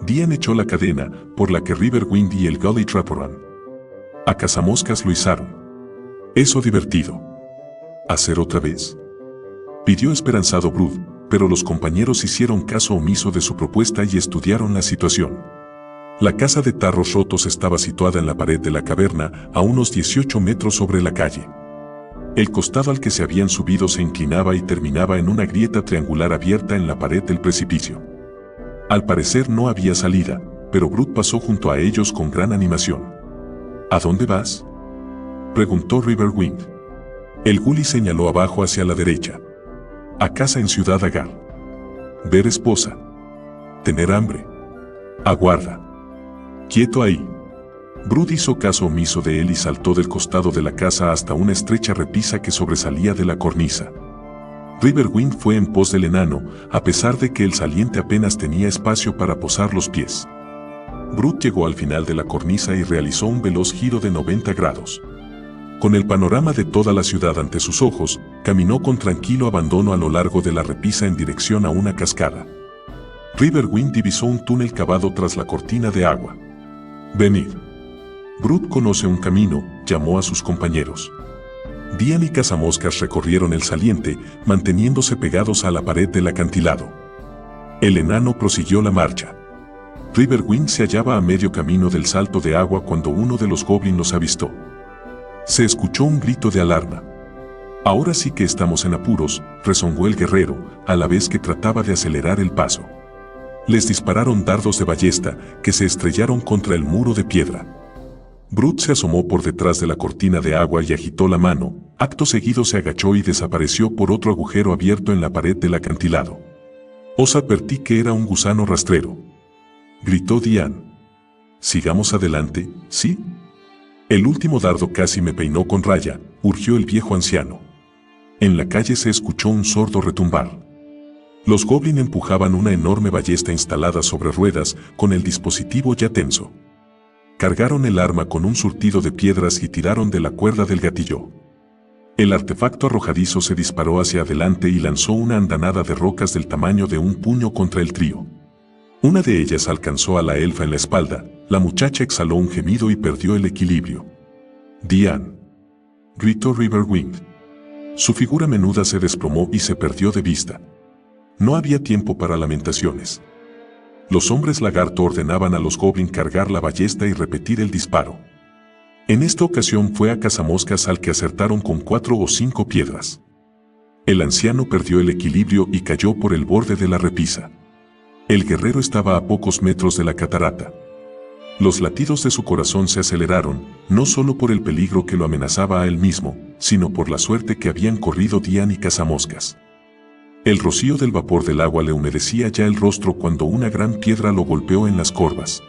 Dian echó la cadena, por la que Riverwind y el Gully Traporán a cazamoscas lo izaron. «Eso divertido». «¿Hacer otra vez?», pidió esperanzado Brud, pero los compañeros hicieron caso omiso de su propuesta y estudiaron la situación. La casa de tarros rotos estaba situada en la pared de la caverna, a unos 18 metros sobre la calle. El costado al que se habían subido se inclinaba y terminaba en una grieta triangular abierta en la pared del precipicio. Al parecer no había salida, pero Brud pasó junto a ellos con gran animación. «¿A dónde vas?», preguntó Riverwind. El gully señaló abajo hacia la derecha. «A casa en Ciudad Agar. Ver esposa. Tener hambre. Aguarda. Quieto ahí». Brud hizo caso omiso de él y saltó del costado de la casa hasta una estrecha repisa que sobresalía de la cornisa. Riverwind fue en pos del enano, a pesar de que el saliente apenas tenía espacio para posar los pies. Brud llegó al final de la cornisa y realizó un veloz giro de 90 grados. Con el panorama de toda la ciudad ante sus ojos, caminó con tranquilo abandono a lo largo de la repisa en dirección a una cascada. Riverwind divisó un túnel cavado tras la cortina de agua. «Venid. Brud conoce un camino», llamó a sus compañeros. Dian y Cazamoscas recorrieron el saliente, manteniéndose pegados a la pared del acantilado. El enano prosiguió la marcha. Riverwind se hallaba a medio camino del salto de agua cuando uno de los goblins los avistó. Se escuchó un grito de alarma. «Ahora sí que estamos en apuros», rezongó el guerrero, a la vez que trataba de acelerar el paso. Les dispararon dardos de ballesta, que se estrellaron contra el muro de piedra. Brud se asomó por detrás de la cortina de agua y agitó la mano, acto seguido se agachó y desapareció por otro agujero abierto en la pared del acantilado. «Os advertí que era un gusano rastrero», gritó Dian. «Sigamos adelante, ¿sí?». «El último dardo casi me peinó con raya», urgió el viejo anciano. En la calle se escuchó un sordo retumbar. Los goblin empujaban una enorme ballesta instalada sobre ruedas, con el dispositivo ya tenso. Cargaron el arma con un surtido de piedras y tiraron de la cuerda del gatillo. El artefacto arrojadizo se disparó hacia adelante y lanzó una andanada de rocas del tamaño de un puño contra el trío. Una de ellas alcanzó a la elfa en la espalda, la muchacha exhaló un gemido y perdió el equilibrio. «Dian», gritó Riverwind. Su figura menuda se desplomó y se perdió de vista. No había tiempo para lamentaciones. Los hombres lagarto ordenaban a los goblin cargar la ballesta y repetir el disparo. En esta ocasión fue a Cazamoscas al que acertaron con 4 o 5 piedras. El anciano perdió el equilibrio y cayó por el borde de la repisa. El guerrero estaba a pocos metros de la catarata. Los latidos de su corazón se aceleraron, no solo por el peligro que lo amenazaba a él mismo, sino por la suerte que habían corrido Diane y Cazamoscas. El rocío del vapor del agua le humedecía ya el rostro cuando una gran piedra lo golpeó en las corvas.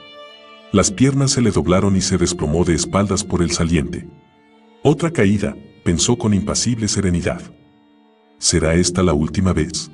Las piernas se le doblaron y se desplomó de espaldas por el saliente. Otra caída, pensó con impasible serenidad. ¿Será esta la última vez?